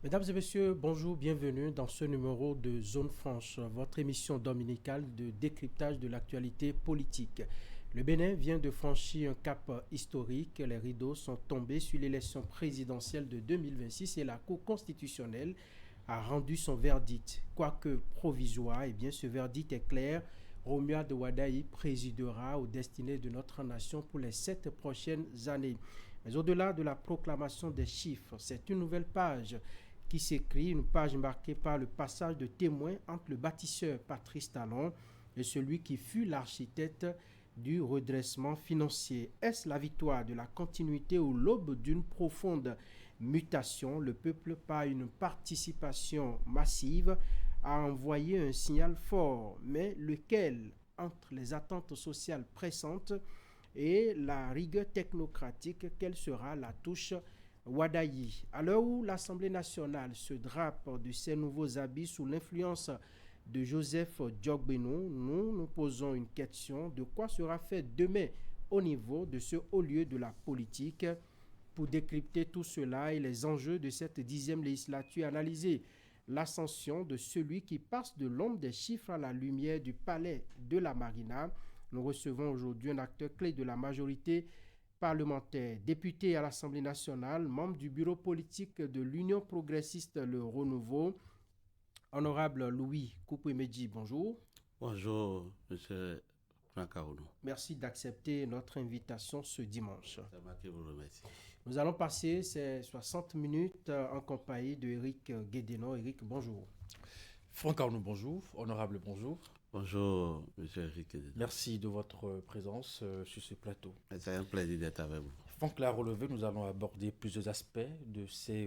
Mesdames et messieurs, bonjour, bienvenue dans ce numéro de Zone Franche, votre émission dominicale de décryptage de l'actualité politique. Le Bénin vient de franchir un cap historique. Les rideaux sont tombés sur l'élection présidentielle de 2026 et la Cour constitutionnelle a rendu son verdict. Quoique provisoire, ce verdict est clair. Romua de Wadaï présidera aux destinées de notre nation pour les 7 prochaines années. Mais au-delà de la proclamation des chiffres, c'est une nouvelle page qui s'écrit, une page marquée par le passage de témoin entre le bâtisseur Patrice Talon et celui qui fut l'architecte du redressement financier. Est-ce la victoire de la continuité ou l'aube d'une profonde mutation? Le peuple, par une participation massive, a envoyé un signal fort, mais lequel, entre les attentes sociales pressantes et la rigueur technocratique, quelle sera la touche Wadayi? À l'heure où l'Assemblée nationale se drape de ses nouveaux habits sous l'influence de Joseph Diogbeno, nous nous posons une question: de quoi sera fait demain au niveau de ce haut lieu de la politique? Pour décrypter tout cela et les enjeux de cette 10e législature, analyser l'ascension de celui qui passe de l'ombre des chiffres à la lumière du palais de la Marina. Nous recevons aujourd'hui un acteur clé de la majorité parlementaire, député à l'Assemblée nationale, membre du bureau politique de l'Union progressiste Le Renouveau, honorable Louis Koupouemedji, bonjour. Bonjour, monsieur Franck Aoulou. Merci d'accepter notre invitation ce dimanche. C'est moi qui vous remercie. Nous allons passer ces 60 minutes en compagnie de Eric Guédénon. Eric, bonjour. Franck Arnaud, bonjour. Honorable, bonjour. Bonjour, monsieur Eric. Merci de votre présence sur ce plateau. C'est un plaisir d'être avec vous. Franck l'a relevé, nous allons aborder plusieurs aspects de ces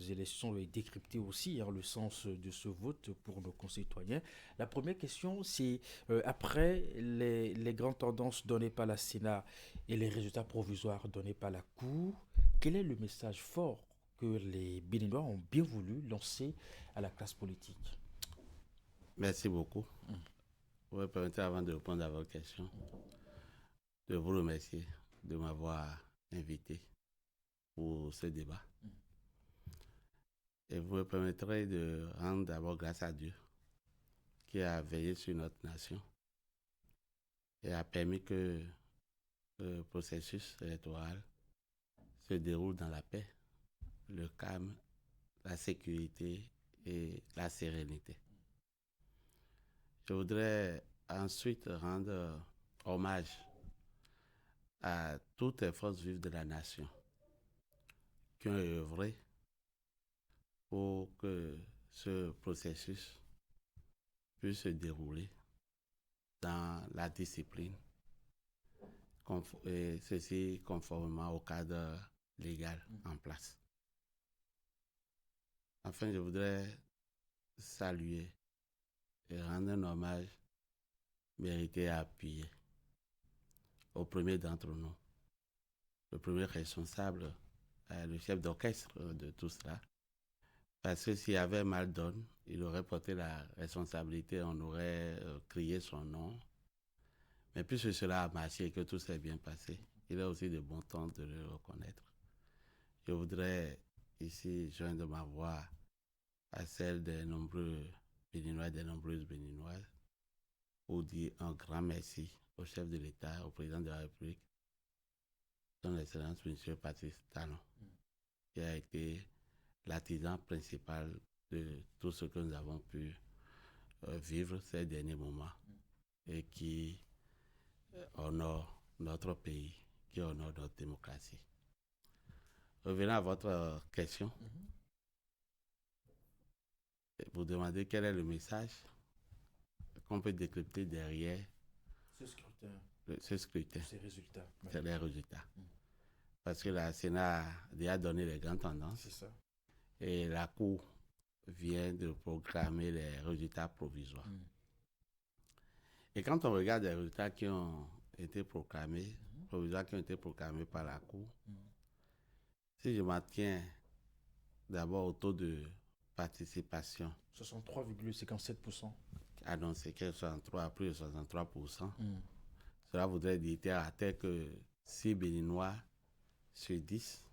élections et décrypter aussi le sens de ce vote pour nos concitoyens. La première question, c'est après les grandes tendances données par la Sénat et les résultats provisoires donnés par la Cour, quel est le message fort que les Béninois ont bien voulu lancer à la classe politique? Merci beaucoup. Vous me permettez, avant de répondre à votre question, de vous remercier de m'avoir invité pour ce débat. Et vous me permettrez de rendre d'abord grâce à Dieu qui a veillé sur notre nation et a permis que le processus électoral se déroule dans la paix, le calme, la sécurité et la sérénité. Je voudrais ensuite rendre hommage à toutes les forces vives de la nation qui ont œuvré pour que ce processus puisse se dérouler dans la discipline, et ceci conformément au cadre légal en place. Enfin, je voudrais saluer et rendre un hommage mérité et appuyé au premier d'entre nous, le premier responsable, le chef d'orchestre de tout cela. Parce que s'il y avait mal donne, il aurait porté la responsabilité, on aurait crié son nom. Mais puisque cela a marché et que tout s'est bien passé, il est aussi de bon temps de le reconnaître. Je voudrais ici joindre ma voix à celle des nombreux Béninois et des nombreuses Béninoises pour dire un grand merci au chef de l'État, au président de la République, son Excellence M. Patrice Talon, qui a été l'artisan principal de tout ce que nous avons pu vivre ces derniers moments et qui honore notre pays, qui honore notre démocratie. Revenons à votre question. Vous demandez quel est le message qu'on peut décrypter derrière Ce scrutin. ce scrutin. Ces résultats. C'est les résultats. Parce que la Sénat a déjà donné les grandes tendances. C'est ça. Et la Cour vient de proclamer les résultats provisoires. Et quand on regarde les résultats qui ont été proclamés, provisoires qui ont été proclamés par la Cour, si je m'en tiens d'abord au taux de participation 63,57%. annoncé, qui est 63 à plus de 63%, cela voudrait dire terre à terre que 6 Béninois sur 10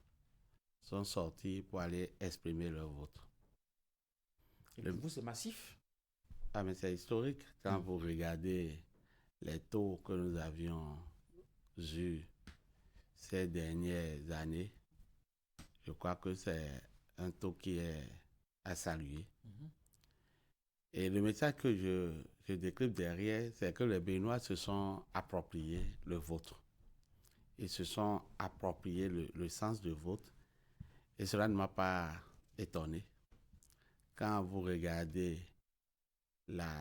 sont sortis pour aller exprimer leur vote. Et pour vous, c'est massif? Ah, mais c'est historique. Quand vous regardez les taux que nous avions eus ces dernières années, je crois que c'est un taux qui est à saluer. Et le message que je décrypte derrière, c'est que les Béninois se sont appropriés le vote. Ils se sont appropriés le sens de vote. Et cela ne m'a pas étonné. Quand vous regardez la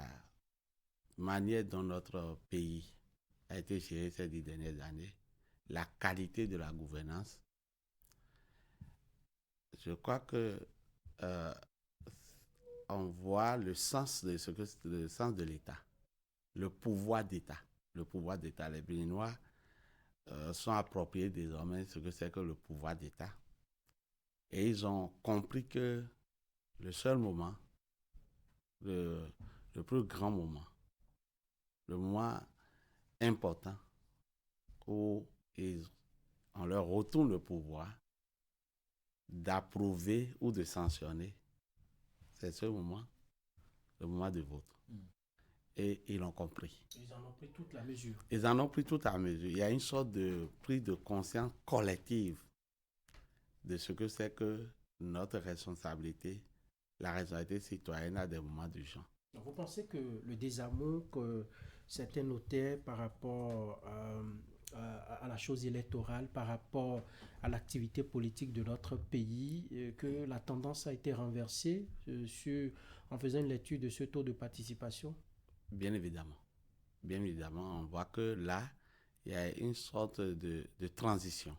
manière dont notre pays a été géré ces 10 dernières années, la qualité de la gouvernance, je crois que on voit le sens de le sens de l'État, le pouvoir d'État. Le pouvoir d'État. Les Béninois sont appropriés désormais ce que c'est que le pouvoir d'État. Et ils ont compris que le seul moment, le plus grand moment, le moment important où on leur retourne le pouvoir d'approuver ou de sanctionner, c'est ce moment, le moment de vote. Et ils l'ont compris. Ils en ont pris toute la mesure. Ils en ont pris toute la mesure. Il y a une sorte de prise de conscience collective de ce que c'est que notre responsabilité, la responsabilité citoyenne à des moments d'urgence. Vous pensez que le désamour que certains notaient par rapport à la chose électorale, par rapport à l'activité politique de notre pays, que la tendance a été renversée en faisant une lecture de ce taux de participation? Bien évidemment. Bien évidemment, on voit que là, il y a une sorte de transition.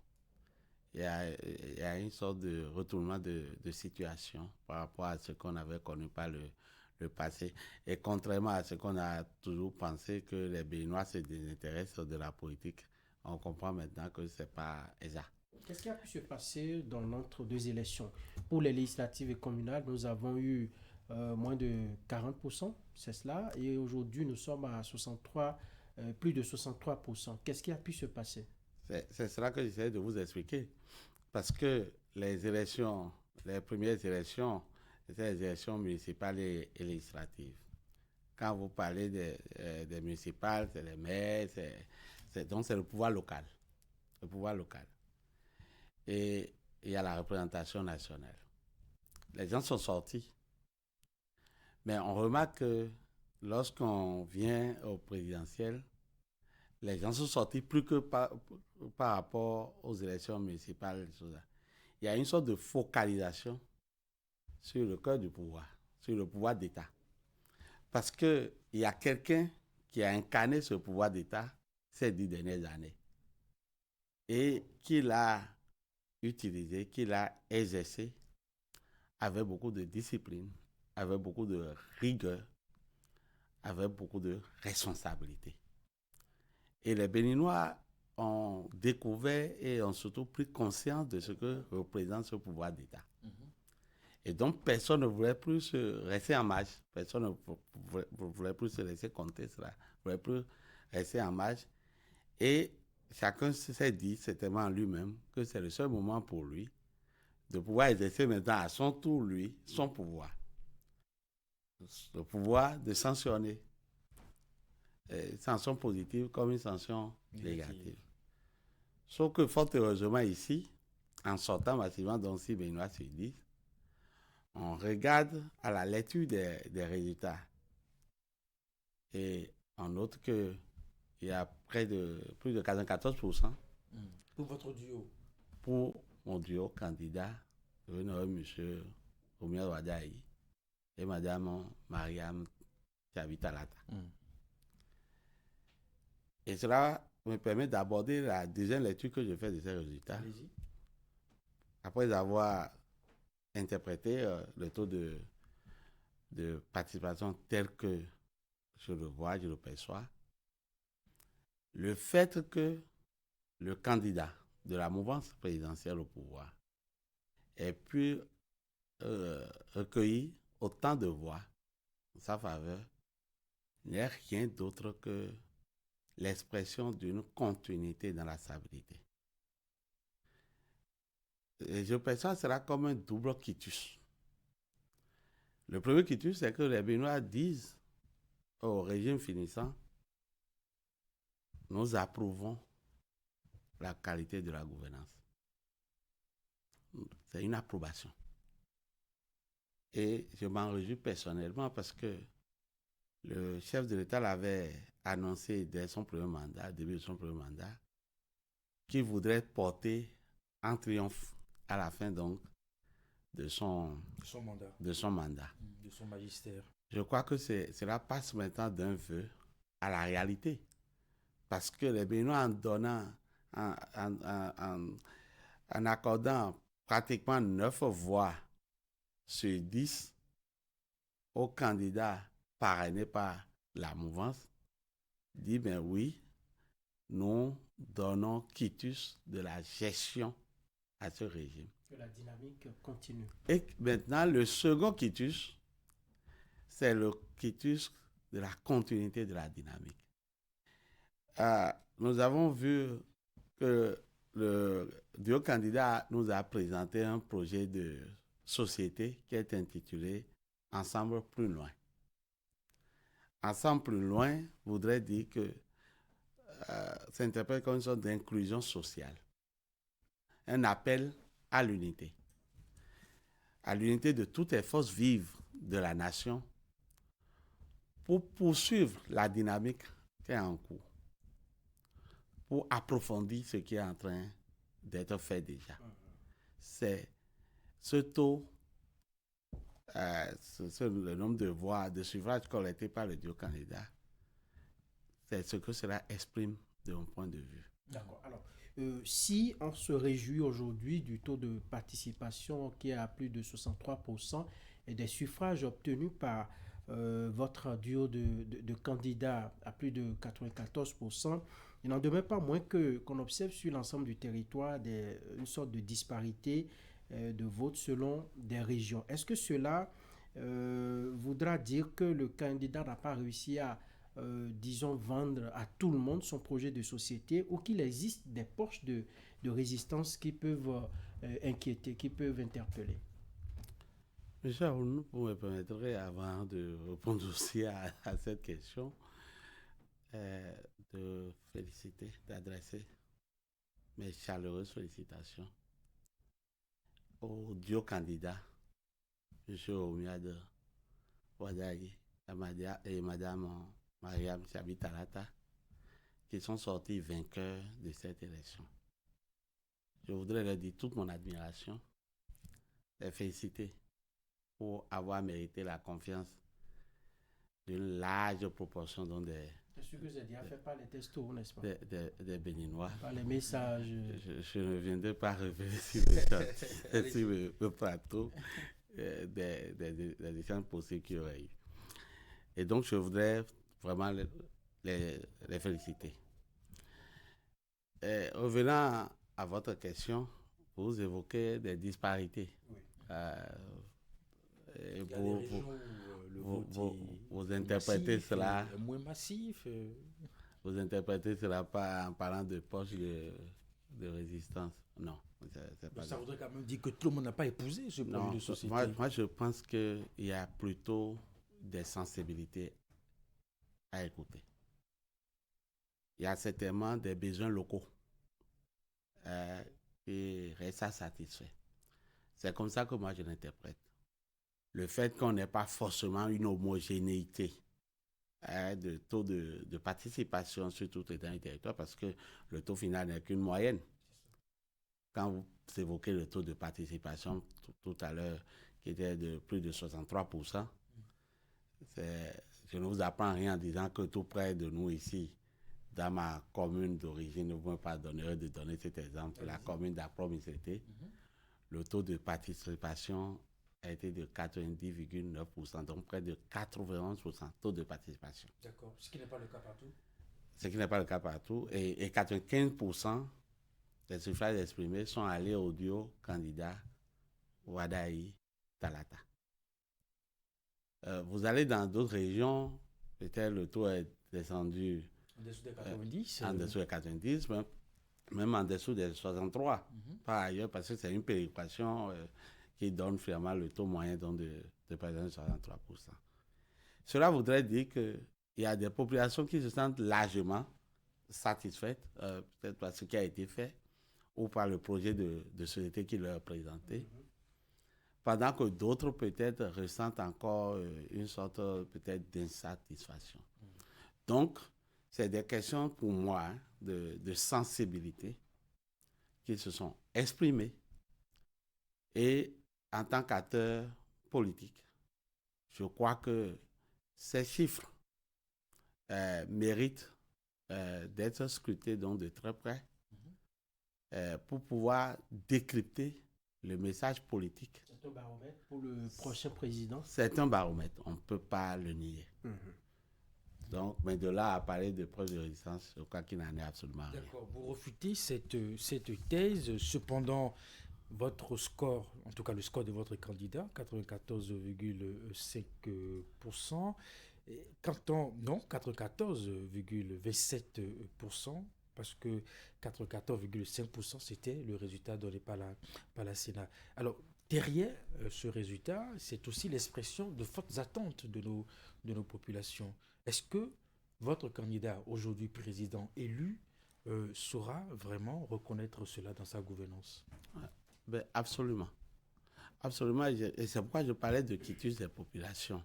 Il y a une sorte de retournement de situation par rapport à ce qu'on avait connu par le passé. Et contrairement à ce qu'on a toujours pensé que les Béninois se désintéressent de la politique, on comprend maintenant que ce n'est pas exact. Qu'est-ce qui a pu se passer dans notre deux élections? Pour les législatives et communales, nous avons eu moins de 40%, c'est cela, et aujourd'hui nous sommes à 63, plus de 63%. Qu'est-ce qui a pu se passer? C'est cela que j'essaie de vous expliquer. Parce que les élections, les premières élections, c'était les élections municipales et législatives. Quand vous parlez des municipales, c'est les maires, donc c'est le pouvoir local. Le pouvoir local. Et il y a la représentation nationale. Les gens sont sortis. Mais on remarque que lorsqu'on vient au présidentiel, les gens sont sortis plus que par rapport aux élections municipales. Il y a une sorte de focalisation sur le cœur du pouvoir, sur le pouvoir d'État. Parce qu'il y a quelqu'un qui a incarné ce pouvoir d'État ces 10 dernières années et qui l'a utilisé, qui l'a exercé avec beaucoup de discipline, avec beaucoup de rigueur, avec beaucoup de responsabilité. Et les Béninois ont découvert et ont surtout pris conscience de ce que représente ce pouvoir d'État. Et donc, personne ne voulait plus rester en marge. Personne ne voulait plus se laisser compter cela. Ne voulait plus rester en marge. Et chacun s'est dit, certainement en lui-même, que c'est le seul moment pour lui de pouvoir exercer maintenant à son tour, lui, son pouvoir. Le pouvoir de sanctionner. Une sanction positive comme une sanction négative. Sauf que, fort heureusement, ici, en sortant massivement dans 6 Béninois sur 10, on regarde à la lecture des résultats et on note qu'il y a plus de 94%. Pour votre duo? Pour mon duo candidat, le monsieur Oumia Wadaï et madame Mariam Tiavitalata. Et cela me permet d'aborder la deuxième lecture que je fais de ces résultats. Allez-y. Après avoir interprété le taux de participation tel que je le vois, je le perçois, le fait que le candidat de la mouvance présidentielle au pouvoir ait pu recueillir autant de voix en sa faveur n'est rien d'autre que l'expression d'une continuité dans la stabilité. Et je perçois cela comme un double quitus. Le premier quitus, c'est que les Béninois disent au régime finissant, nous approuvons la qualité de la gouvernance. C'est une approbation. Et je m'en réjouis personnellement parce que le chef de l'État l'avait annoncé dès son premier mandat, début de son premier mandat, qu'il voudrait porter en triomphe à la fin donc de son mandat, de son magistère. Je crois que cela passe maintenant d'un vœu à la réalité. Parce que les Béninois, en donnant, en accordant pratiquement 9 voix sur 10 aux candidats parrainés par la mouvance, dit ben oui, nous donnons quitus de la gestion à ce régime. Que la dynamique continue. Et maintenant, le second quitus, c'est le quitus de la continuité de la dynamique. Nous avons vu que le duo candidat nous a présenté un projet de société qui est intitulé « Ensemble plus loin ». Ensemble plus loin voudrait dire que s'interprète comme une sorte d'inclusion sociale. Un appel à l'unité de toutes les forces vives de la nation pour poursuivre la dynamique qui est en cours, pour approfondir ce qui est en train d'être fait déjà. C'est ce taux, le nombre de voix, de suffrages collectés par le duo candidat, c'est ce que cela exprime de mon point de vue. D'accord. Alors, si on se réjouit aujourd'hui du taux de participation qui est à plus de 63% et des suffrages obtenus par votre duo de candidats à plus de 94%, il n'en demeure pas moins qu'on observe sur l'ensemble du territoire une sorte de disparité de vote selon des régions. Est-ce que cela voudra dire que le candidat n'a pas réussi à disons, vendre à tout le monde son projet de société ou qu'il existe des poches de résistance qui peuvent inquiéter, qui peuvent interpeller? Monsieur Aounou, vous me permettrez, avant de répondre aussi à cette question, de féliciter, d'adresser mes chaleureuses félicitations au duo candidat, M. Omiade Wadayi et Mme Mariam Chabi Talata, qui sont sortis vainqueurs de cette élection. Je voudrais leur dire toute mon admiration, les féliciter pour avoir mérité la confiance d'une large proportion des... C'est sûr que c'est déjà fait par les testos, n'est-ce pas? Des Béninois. Par les messages. Je ne viendrai pas révéler sur le plateau des échanges possibles qu'il y aurait eu. Et donc, je voudrais vraiment les féliciter. Et revenant à votre question, vous évoquez des disparités. Oui. Vous interprétez cela. Moins massif. Vous interprétez cela pas en parlant de poche de résistance. Non. Ça voudrait quand même dire que tout le monde n'a pas épousé ce projet de société. Moi, je pense qu'il y a plutôt des sensibilités à écouter. Il y a certainement des besoins locaux qui restent à satisfaire. C'est comme ça que moi je l'interprète. Le fait qu'on n'ait pas forcément une homogénéité de taux de participation sur tout le territoire, parce que le taux final n'est qu'une moyenne. Quand vous évoquez le taux de participation tout à l'heure, qui était de plus de 63%, je ne vous apprends rien en disant que tout près de nous ici, dans ma commune d'origine, vous ne me pardonnerez de donner cet exemple, la commune d'Apro-Misété, le taux de participation a été de 90,9%, donc près de 91% taux de participation. D'accord, ce qui n'est pas le cas partout. Ce qui n'est pas le cas partout. Et 95% des suffrages exprimés sont allés au duo candidat Wadayi Talata. Vous allez dans d'autres régions, peut-être le taux est descendu en dessous des 90. En dessous des 90, même en dessous des 63 par ailleurs, parce que c'est une péréquation qui donne finalement le taux moyen donc de près de 63%. Cela voudrait dire qu'il y a des populations qui se sentent largement satisfaites, peut-être par ce qui a été fait ou par le projet de société qui leur est présenté, pendant que d'autres peut-être ressentent encore une sorte peut-être d'insatisfaction. Donc, c'est des questions pour moi de sensibilité qui se sont exprimées et en tant qu'acteur politique, je crois que ces chiffres méritent d'être scrutés donc de très près pour pouvoir décrypter le message politique. C'est un baromètre pour le prochain président. C'est un baromètre, on ne peut pas le nier. Donc, mais de là à parler de preuve de résistance, je crois qu'il n'en est absolument rien. D'accord, vous refutez cette thèse. Cependant, votre score, en tout cas le score de votre candidat, 94,5%, 94,27%, parce que 94,5% c'était le résultat donné par la Sénat. Alors, derrière ce résultat, c'est aussi l'expression de fortes attentes de nos populations. Est-ce que votre candidat, aujourd'hui président élu, saura vraiment reconnaître cela dans sa gouvernance? Ben, absolument. Absolument. Et c'est pourquoi je parlais de quitus des populations.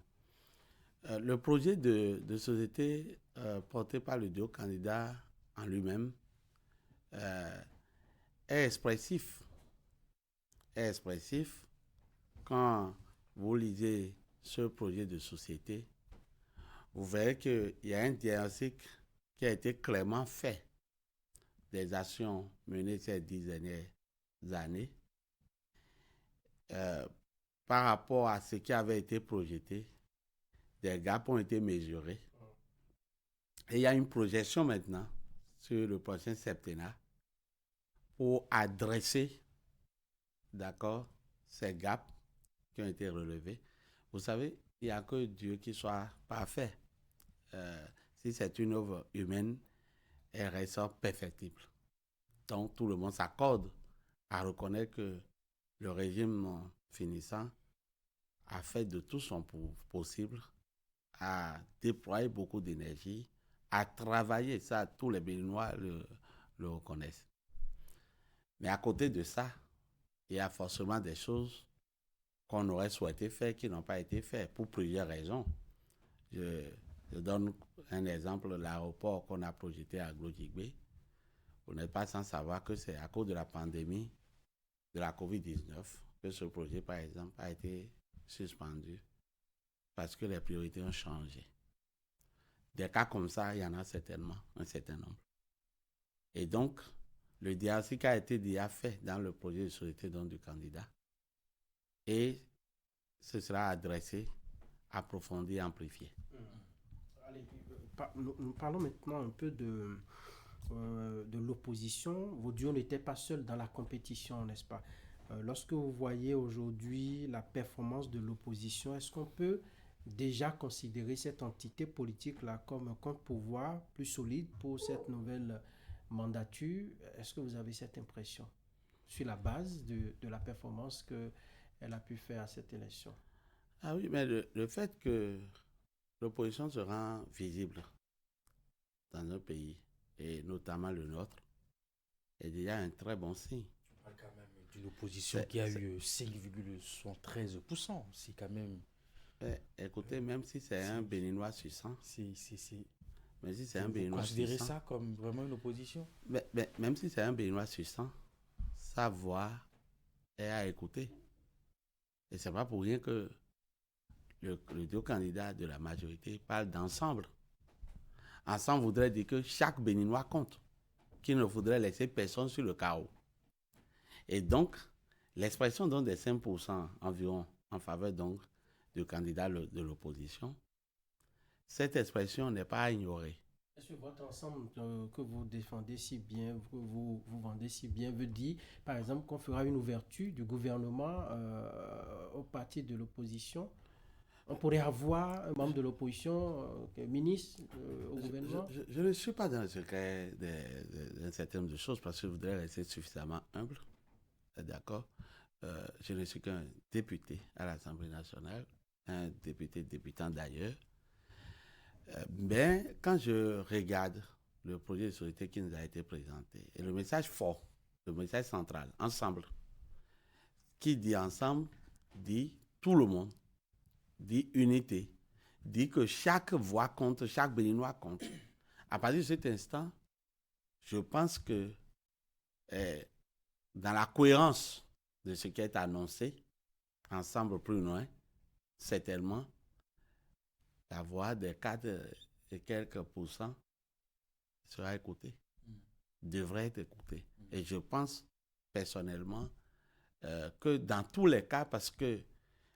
Le projet de société porté par le duo candidat en lui-même est expressif. Est expressif. Quand vous lisez ce projet de société, vous verrez qu'il y a un diagnostic qui a été clairement fait des actions menées ces 10 dernières années par rapport à ce qui avait été projeté. Des gaps ont été mesurés. Et il y a une projection maintenant sur le prochain septennat pour adresser, d'accord, ces gaps qui ont été relevés. Vous savez, il n'y a que Dieu qui soit parfait. Si c'est une œuvre humaine, elle reste perfectible. Donc, tout le monde s'accorde à reconnaître que le régime finissant a fait de tout son possible, à déployer beaucoup d'énergie, à travailler. Ça, tous les Béninois le reconnaissent. Mais à côté de ça, il y a forcément des choses qu'on aurait souhaité faire qui n'ont pas été faites pour plusieurs raisons. Je donne un exemple, l'aéroport qu'on a projeté à Glodjigbe. Vous n'êtes pas sans savoir que c'est à cause de la pandémie de la COVID-19 que ce projet, par exemple, a été suspendu parce que les priorités ont changé. Des cas comme ça, il y en a certainement un certain nombre. Et donc, le diagnostic a été déjà fait dans le projet de société du candidat et ce sera adressé, approfondi, amplifié. Allez, nous parlons maintenant un peu de l'opposition. Vos duos n'étaient pas seuls dans la compétition, n'est-ce pas? Lorsque vous voyez aujourd'hui la performance de l'opposition, est-ce qu'on peut déjà considérer cette entité politique-là comme un contre-pouvoir plus solide pour cette nouvelle mandature? Est-ce que vous avez cette impression sur la base de la performance qu'elle a pu faire à cette élection? Ah oui, mais le fait que l'opposition se rend visible dans un pays, et notamment le nôtre, est déjà un très bon signe. On parle quand même d'une opposition qui a eu 5,73%. C'est quand même... Écoutez, même si c'est un Béninois sur 100, mais si c'est un Béninois sur 100... Vous considérez ça comme vraiment une opposition? Mais même si c'est un Béninois sur 100, sa voix est à écouter. Et c'est pas pour rien que le deux candidats de la majorité parlent d'ensemble. Ensemble voudrait dire que chaque Béninois compte, qu'il ne faudrait laisser personne sur le carreau. Et donc, l'expression donc des 5% environ en faveur donc du candidat de l'opposition, cette expression n'est pas à ignorer. Est-ce que votre ensemble que vous défendez si bien, que vous vendez si bien, veut dire, par exemple, qu'on fera une ouverture du gouvernement au parti de l'opposition? On pourrait avoir un membre de l'opposition, ministre au gouvernement? Je ne suis pas dans le secret d'un certain nombre de choses parce que je voudrais rester suffisamment humble. D'accord? je ne suis qu'un député à l'Assemblée nationale, un députant d'ailleurs. Mais quand je regarde le projet de société qui nous a été présenté, et le message fort, le message central, ensemble, qui dit ensemble, dit tout le monde, dit unité, dit que chaque voix compte, chaque Béninois compte. À partir de cet instant, je pense que dans la cohérence de ce qui est annoncé, ensemble plus loin, certainement, la voix des 4 et quelques pourcents sera écoutée, devrait être écoutée. Et je pense personnellement que dans tous les cas, parce que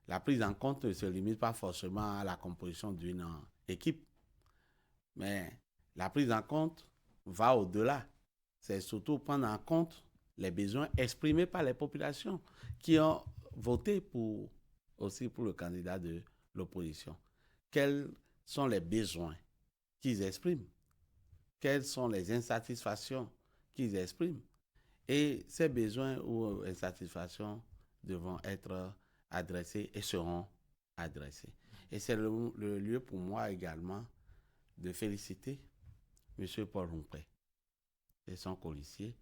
la prise en compte ne se limite pas forcément à la composition d'une équipe, mais la prise en compte va au-delà. C'est surtout prendre en compte les besoins exprimés par les populations qui ont voté aussi pour le candidat de l'opposition. Quels sont les besoins qu'ils expriment? Quelles sont les insatisfactions qu'ils expriment? Et ces besoins ou insatisfactions devront être adressés et seront adressés. Et c'est le lieu pour moi également de féliciter M. Paul Rumpré et son colissier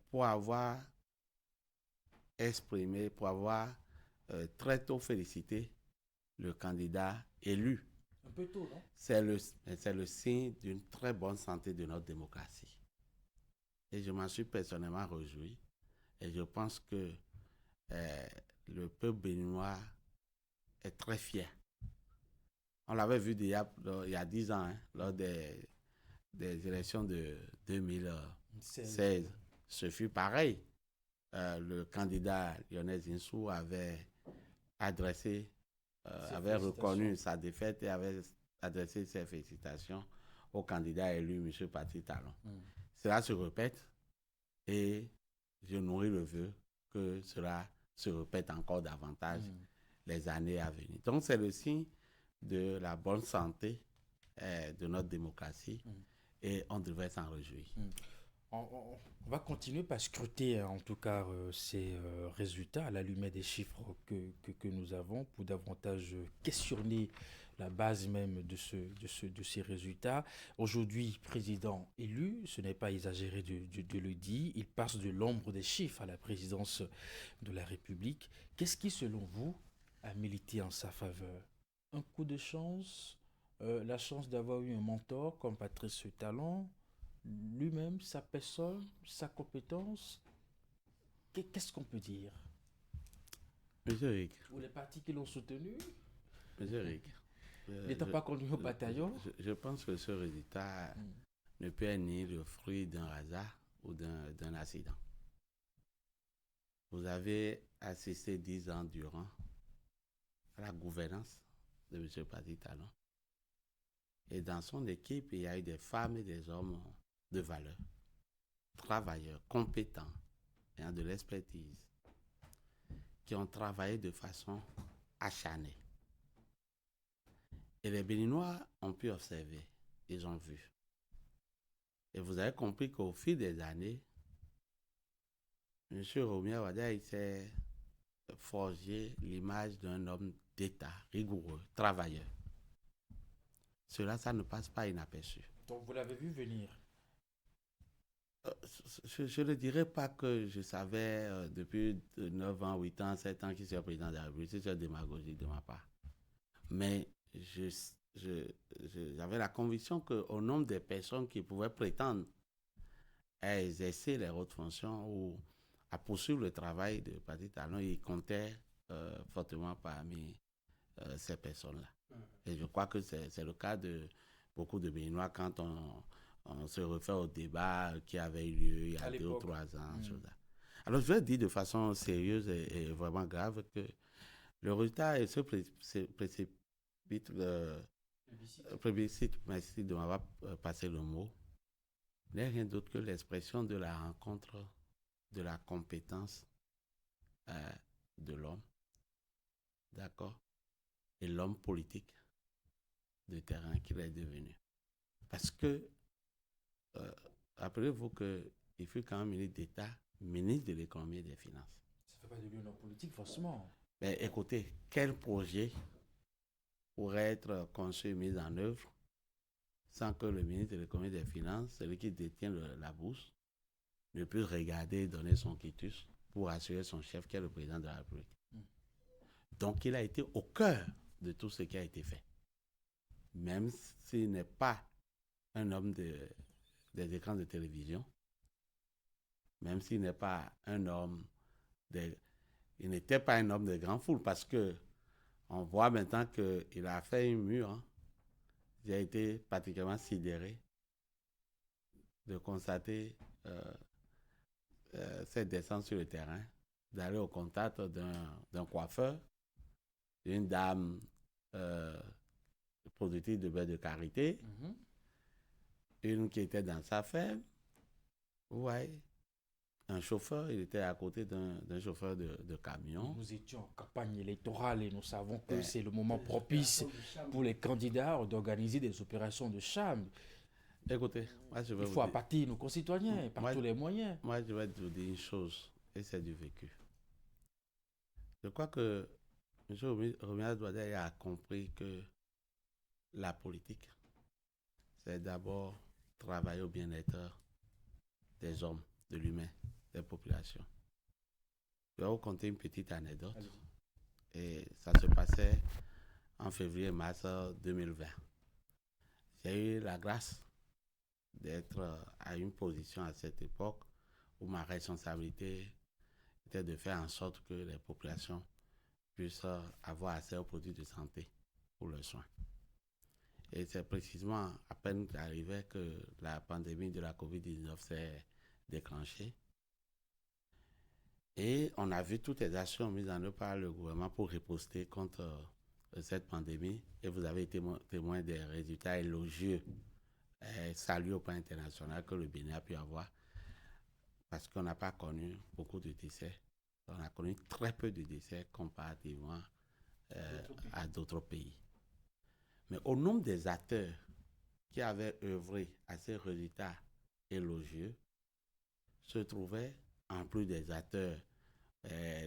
pour avoir exprimé, pour avoir très tôt félicité le candidat élu. Un peu tôt, non? C'est le signe d'une très bonne santé de notre démocratie. Et je m'en suis personnellement réjoui. Et je pense que le peuple béninois est très fier. On l'avait vu il y a 10 ans, lors des élections de 2016. Ce fut pareil. Le candidat Lionel Zinsou avait reconnu sa défaite et avait adressé ses félicitations au candidat élu, M. Patrice Talon. Cela se répète et je nourris le vœu que cela se répète encore davantage les années à venir. Donc c'est le signe de la bonne santé de notre démocratie et on devrait s'en réjouir. On va continuer par scruter en tout cas ces résultats à la lumière des chiffres que nous avons pour davantage questionner la base même de ces résultats. Aujourd'hui, président élu, ce n'est pas exagéré de le dire, il passe de l'ombre des chiffres à la présidence de la République. Qu'est-ce qui, selon vous, a milité en sa faveur? Un coup de chance, la chance d'avoir eu un mentor comme Patrice Talon, lui-même, sa personne, sa compétence? Qu'est-ce qu'on peut dire? Monsieur Rick. Ou les partis qui l'ont soutenu? Monsieur Rick. N'étant pas conduit au bataillon? Je pense que ce résultat ne peut être ni le fruit d'un hasard ou d'un accident. Vous avez assisté 10 ans durant à la gouvernance de M. Patrice Talon. Et dans son équipe, il y a eu des femmes et des hommes de valeur, travailleurs, compétents, ayant de l'expertise, qui ont travaillé de façon acharnée. Et les Béninois ont pu observer, ils ont vu. Et vous avez compris qu'au fil des années, M. Romier Wada, il s'est forgé l'image d'un homme d'État rigoureux, travailleur. Cela, ça ne passe pas inaperçu. Donc vous l'avez vu venir? Je ne dirais pas que je savais depuis 9 ans, 8 ans, 7 ans qu'il serait président de la République. C'est une démagogie de ma part. Mais j'avais la conviction qu'au nombre des personnes qui pouvaient prétendre à exercer les hautes fonctions ou à poursuivre le travail de Patrice Talon, il comptait fortement parmi ces personnes-là. Et je crois que c'est le cas de beaucoup de Béninois quand on se réfère au débat qui avait eu lieu il y a 2 ou 3 ans. Alors, je vais dire de façon sérieuse et vraiment grave que le résultat se précipite, merci de m'avoir passé le mot, n'est rien d'autre que l'expression de la rencontre de la compétence de l'homme, d'accord, et l'homme politique de terrain qu'il est devenu. Parce que, rappelez-vous qu'il fut quand même ministre d'État, ministre de l'économie et des finances. Ça fait politique, forcément. Mais écoutez, quel projet pourrait être conçu et mis en œuvre sans que le ministre de l'économie et des finances, celui qui détient la bourse, ne puisse regarder et donner son quitus pour assurer son chef qui est le président de la République. Donc il a été au cœur de tout ce qui a été fait. Même s'il n'est pas un homme des écrans de télévision, même s'il n'est pas un homme il n'était pas un homme de grande foule parce que on voit maintenant qu'il a fait un mur. Hein. J'ai été particulièrement sidéré de constater cette descente sur le terrain, d'aller au contact d'un coiffeur, d'une dame productrice de beurre de karité, une qui était dans sa ferme, ouais, un chauffeur, il était à côté d'un chauffeur de camion. Nous étions en campagne électorale et nous savons que c'est le moment propice pour les candidats d'organiser des opérations de charme. Écoutez, moi je vais il faut appâter nos concitoyens par tous les moyens. Moi, je vais vous dire une chose, et c'est du vécu. Je crois que M. Romuald Douadé a compris que la politique, c'est d'abord travailler au bien-être des hommes, de l'humain, des populations. Je vais vous conter une petite anecdote. Et ça se passait en février-mars 2020. J'ai eu la grâce d'être à une position à cette époque où ma responsabilité était de faire en sorte que les populations puissent avoir accès aux produits de santé pour leurs soins. Et c'est précisément à peine arrivé que la pandémie de la COVID-19 s'est déclenchée. Et on a vu toutes les actions mises en œuvre par le gouvernement pour riposter contre cette pandémie. Et vous avez été témoin des résultats élogieux et salués au plan international que le Bénin a pu avoir. Parce qu'on n'a pas connu beaucoup de décès. On a connu très peu de décès comparativement à d'autres pays. Mais au nombre des acteurs qui avaient œuvré à ces résultats élogieux, se trouvaient, en plus des acteurs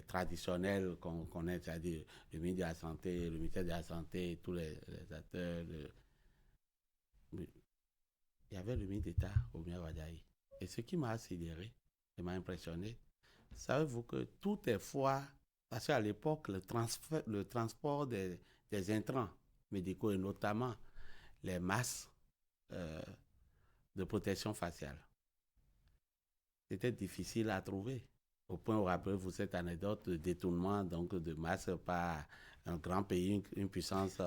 traditionnels qu'on connaît, c'est-à-dire le ministre de la Santé, le ministère de la Santé, tous les acteurs. Il y avait le ministre d'État, Romuald Wadaye. Et ce qui m'a sidéré et m'a impressionné, savez-vous que tout est fois, parce qu'à l'époque, le transport des intrants médicaux et notamment les masques de protection faciale, c'était difficile à trouver. Au point où, rappelez-vous cette anecdote de détournement donc, de masques par un grand pays, une puissance que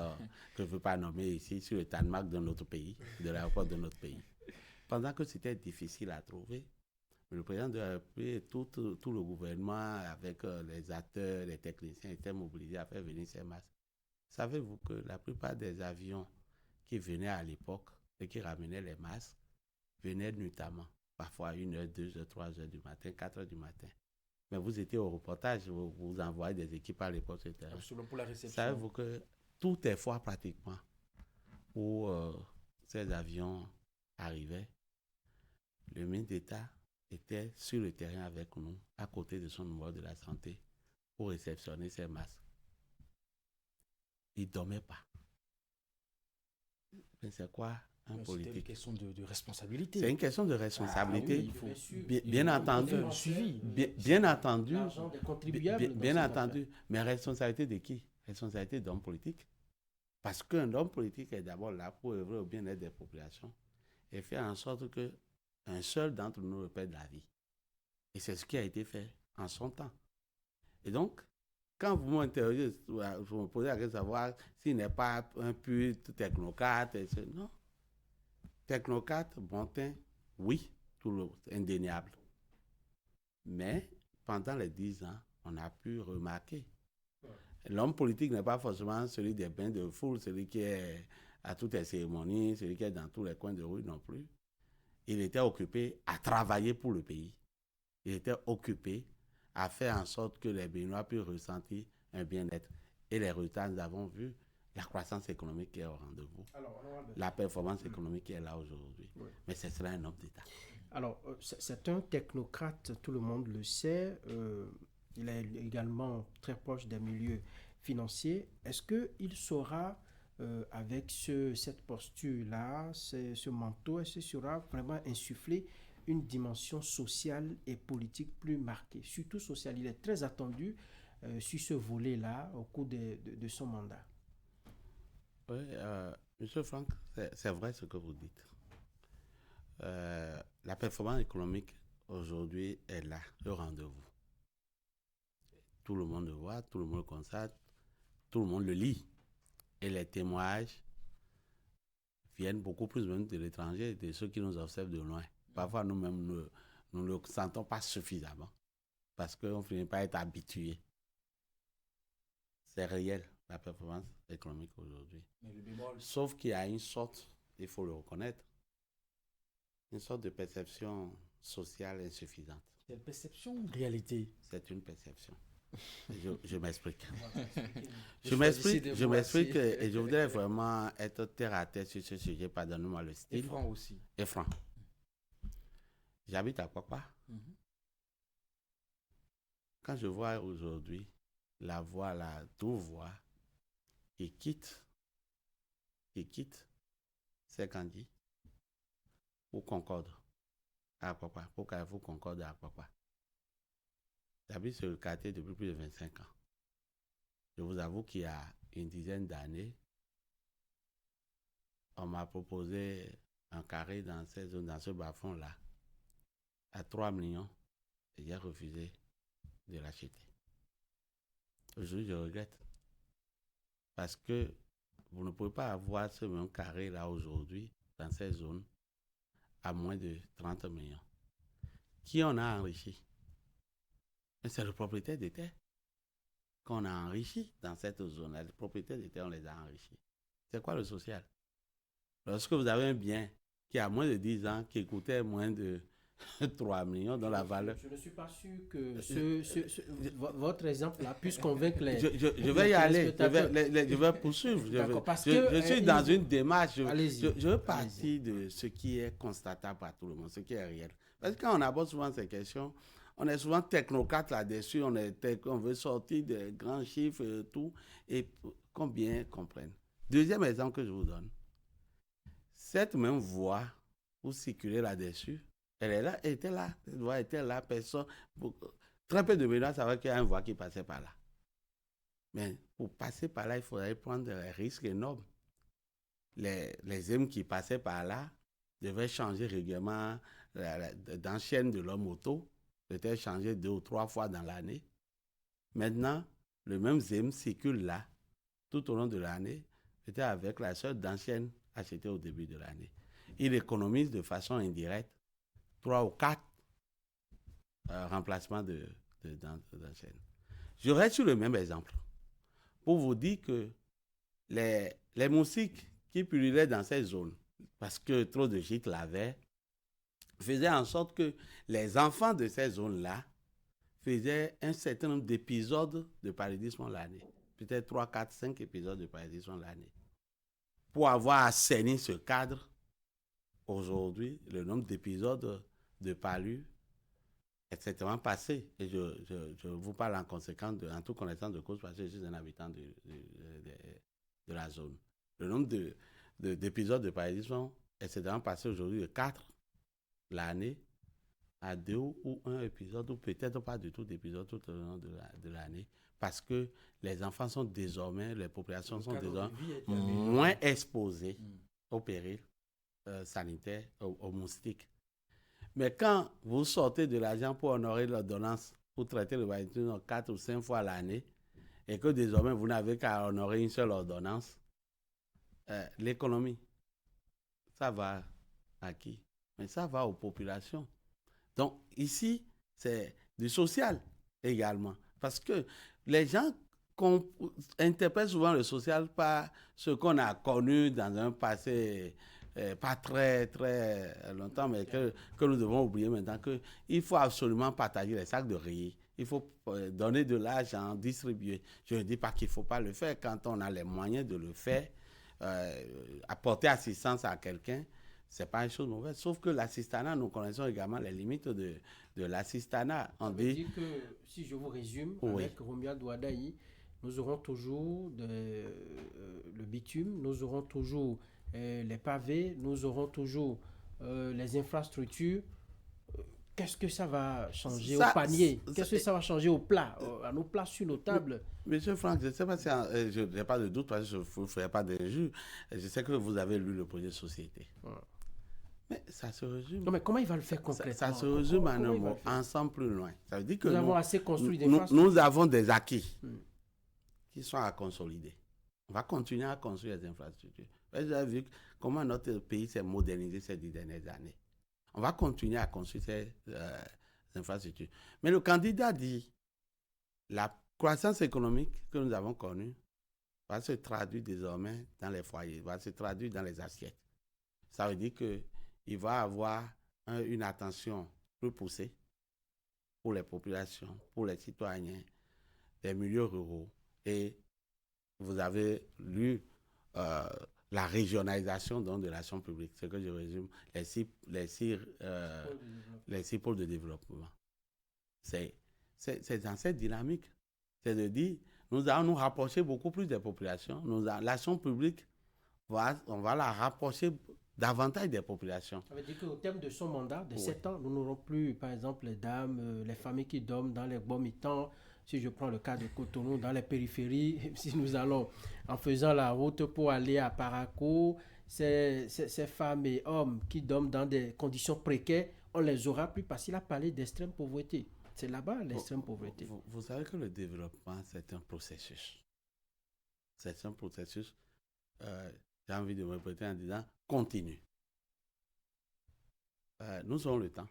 je ne veux pas nommer ici, sur le tarmac de notre pays, de l'aéroport de notre pays. Pendant que c'était difficile à trouver, le président de la République et tout le gouvernement, avec les acteurs, les techniciens, étaient mobilisés à faire venir ces masques. Savez-vous que la plupart des avions qui venaient à l'époque et qui ramenaient les masques venaient nuitamment, parfois à 1h, 2h, 3h du matin, 4h du matin. Mais vous étiez au reportage, vous envoyez des équipes à l'époque, etc. Absolument, pour la réception. Savez-vous que tout est fois pratiquement où ces avions arrivaient, le ministre d'État était sur le terrain avec nous, à côté de son numéro de la santé, pour réceptionner ces masques. Il ne dormait pas. Mais c'est quoi un politique? C'est une question de responsabilité. C'est une question de responsabilité. Ah, oui, bien entendu. Bien entendu. Bien entendu. Mais responsabilité de qui? Responsabilité d'homme politique. Parce qu'un homme politique est d'abord là pour œuvrer au bien-être des populations et faire en sorte qu'un seul d'entre nous ne perde la vie. Et c'est ce qui a été fait en son temps. Et donc, quand vous m'interrogez, vous me posez la question de savoir s'il n'est pas un pur technocrate, non. Technocrate, bon teint, oui, indéniable. Mais pendant les 10 ans, on a pu remarquer. L'homme politique n'est pas forcément celui des bains de foule, celui qui est à toutes les cérémonies, celui qui est dans tous les coins de rue non plus. Il était occupé à travailler pour le pays. Il était occupé à faire en sorte que les Béninois puissent ressentir un bien-être. Et les résultats, nous avons vu la croissance économique qui est au rendez-vous, la performance économique qui est là aujourd'hui. Oui. Mais ce sera un homme d'État. Alors, c'est un technocrate, tout le monde le sait. Il est également très proche des milieux financiers. Est-ce qu'il saura, avec cette posture-là, ce manteau, est-ce qu'il saura vraiment insuffler une dimension sociale et politique plus marquée, surtout sociale? Il est très attendu sur ce volet-là au cours de son mandat. Oui, Monsieur Franck, c'est vrai ce que vous dites. La performance économique aujourd'hui est là, le rendez-vous. Tout le monde le voit, tout le monde le constate, tout le monde le lit. Et les témoignages viennent beaucoup plus même de l'étranger et de ceux qui nous observent de loin. Parfois, nous-mêmes, nous ne le sentons pas suffisamment parce qu'on finit par être habitué. C'est réel, la performance économique aujourd'hui. Sauf qu'il y a une sorte, il faut le reconnaître, une sorte de perception sociale insuffisante. C'est une perception ou une réalité? C'est une perception. Je m'explique. Je m'explique et je voudrais vraiment être terre à terre sur ce sujet, pardonnez-moi le style. Et franc aussi. Et franc. J'habite à Kwakwa. Quand je vois aujourd'hui la voie, la douce-voie qui quitte Sekandji pour Concorde à Kwakwa, pour Carrefour Concorde à Kwakwa. J'habite sur le quartier depuis plus de 25 ans. Je vous avoue qu'il y a une dizaine d'années, on m'a proposé un carré dans cette zone, dans ce bas-fond-là, à 3 millions, et j'ai refusé de l'acheter. Aujourd'hui, je regrette. Parce que vous ne pouvez pas avoir ce même carré-là aujourd'hui, dans cette zone, à moins de 30 millions. Qui en a enrichi? Mais c'est le propriétaire des terres qu'on a enrichi dans cette zone-là. Les propriétaires des terres, on les a enrichis. C'est quoi le social? Lorsque vous avez un bien qui a moins de 10 ans, qui coûtait moins de 3 millions dans la valeur. Je ne suis pas sûr que votre exemple-là puisse convaincre les... Je vais y aller, je vais poursuivre. Je suis dans une démarche, je veux partir de ce qui est constatable par tout le monde, ce qui est réel. Parce que quand on aborde souvent ces questions, on est souvent technocrate là-dessus, on veut sortir des grands chiffres et tout, et combien comprennent. Deuxième exemple que je vous donne, cette même voie, vous circulez là-dessus, elle est là, elle était là, cette voie était là, personne, très peu de médias savaient qu'il y a une voie qui passait par là. Mais pour passer par là, il faudrait prendre des risques énormes. Les hommes qui passaient par là devaient changer régulièrement d'enchaîne de leur moto, peut-être changer 2 ou 3 fois dans l'année. Maintenant, le même ZEM circule là, tout au long de l'année, peut-être avec la seule d'enchaîne achetée au début de l'année. Il économise de façon indirecte 3 ou 4 remplacements d'enchaîne. Je reste sur le même exemple pour vous dire que les moustiques qui pullulaient dans ces zones, parce que trop de gîtes l'avaient, faisaient en sorte que les enfants de ces zones-là faisaient un certain nombre d'épisodes de paludisme l'année. Peut-être 3, 4, 5 épisodes de paludisme l'année. Pour avoir assaini ce cadre, aujourd'hui, le nombre d'épisodes de palud est certainement passé. Et je vous parle en conséquence, en toute connaissance de cause, parce que je suis un habitant de la zone. Le nombre d'épisodes de paludisme est certainement passé aujourd'hui de 4 l'année à 2 ou 1 épisode, ou peut-être pas du tout d'épisode tout au long de l'année, parce que les enfants sont désormais, les populations sont désormais moins exposées au péril sanitaire, aux moustiques. Mais quand vous sortez de l'argent pour honorer l'ordonnance, pour traiter le paludisme 4 ou 5 fois l'année, et que désormais vous n'avez qu'à honorer une seule ordonnance, l'économie, ça va à qui? Mais ça va aux populations. Donc ici, c'est du social également. Parce que les gens interprètent souvent le social par ce qu'on a connu dans un passé pas très, très longtemps, mais que nous devons oublier maintenant, qu'il faut absolument partager les sacs de riz. Il faut donner de l'argent, distribuer. Je ne dis pas qu'il ne faut pas le faire quand on a les moyens de le faire. Apporter assistance à quelqu'un, c'est pas une chose mauvaise. Sauf que l'assistanat, nous connaissons également les limites de l'assistanat. On dit que, si je vous résume, avec Romia Douadaï, nous aurons toujours le bitume, nous aurons toujours les pavés, nous aurons toujours les infrastructures. Qu'est-ce que ça va changer au panier? Qu'est-ce que ça va changer au plat, à nos plats sur nos tables? Monsieur Franck, je ne sais pas si je n'ai pas de doute parce que je ne vous ferai pas d'injure. Je sais que vous avez lu le projet de société. Mais ça se résume. Non, mais comment il va le faire concrètement? Ça se résume en un mot, ensemble plus loin. Ça veut dire que nous avons assez construit nous avons des acquis qui sont à consolider. On va continuer à construire les infrastructures. Vous avez vu comment notre pays s'est modernisé ces 10 dernières années. On va continuer à construire ces infrastructures. Mais le candidat dit la croissance économique que nous avons connue va se traduire désormais dans les foyers, va se traduire dans les assiettes. Ça veut dire qu'il va avoir une attention plus poussée pour les populations, pour les citoyens des milieux ruraux. Et vous avez lu la régionalisation de l'action publique, ce que je résume, les six pôles de développement. C'est dans cette dynamique. C'est de dire, nous allons nous rapprocher beaucoup plus des populations. L'action publique, on va la rapprocher davantage des populations. Ça veut dire qu'au terme de son mandat, de 7 ans, nous n'aurons plus, par exemple, les dames, les familles qui dorment dans les bons mi-temps. Si je prends le cas de Cotonou, dans les périphéries, si nous allons en faisant la route pour aller à Parakou, ces femmes et hommes qui dorment dans des conditions précaires, on les aura plus parce qu'il a parlé d'extrême pauvreté. C'est là-bas l'extrême pauvreté. Vous savez que le développement, c'est un processus. C'est un processus, j'ai envie de me répéter en disant, continu. Nous aurons le temps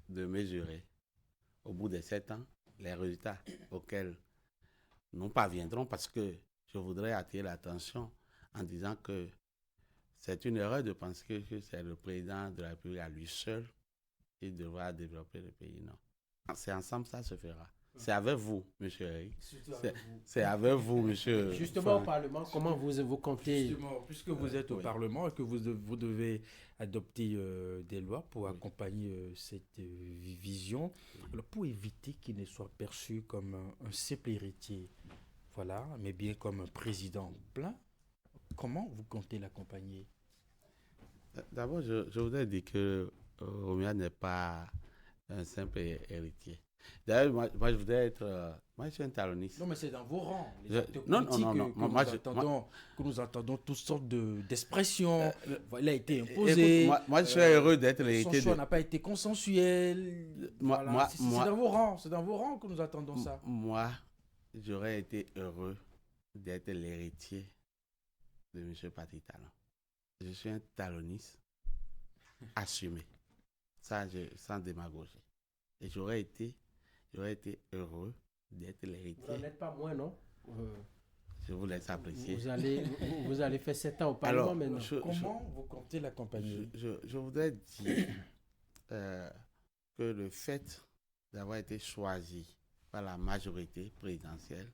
de mesurer, au bout de 7 ans, les résultats auxquels nous parviendrons, parce que je voudrais attirer l'attention en disant que c'est une erreur de penser que c'est le président de la République à lui seul qui devra développer le pays. Non. C'est ensemble, ça se fera. C'est avec vous, M. Eric. C'est avec vous, M. Justement, au Parlement, comment vous comptez... Justement, puisque vous êtes au Parlement et que vous devez adopter des lois pour accompagner cette vision, alors pour éviter qu'il ne soit perçu comme un simple héritier, voilà, mais bien comme un président plein, comment vous comptez l'accompagner? D'abord, je voudrais dire que Romia n'est pas un simple héritier. D'ailleurs, moi, je voudrais être... moi, je suis un taloniste. Non, mais c'est dans vos rangs. Non. Que nous entendons toutes sortes d'expressions. Il a été imposé. Écoute, moi, je suis heureux d'être l'héritier. Son choix n'a pas été consensuel. C'est dans vos rangs. C'est dans vos rangs que nous attendons ça. Moi, j'aurais été heureux d'être l'héritier de M. Patrick Talon. Je suis un taloniste assumé. Ça, sans démagogie. Et j'aurais été heureux d'être l'héritier. Vous n'en êtes pas moins, non? Je vous laisse apprécier. Vous allez faire 7 ans au Parlement maintenant. Comment vous comptez l'accompagner? Je voudrais dire que le fait d'avoir été choisi par la majorité présidentielle,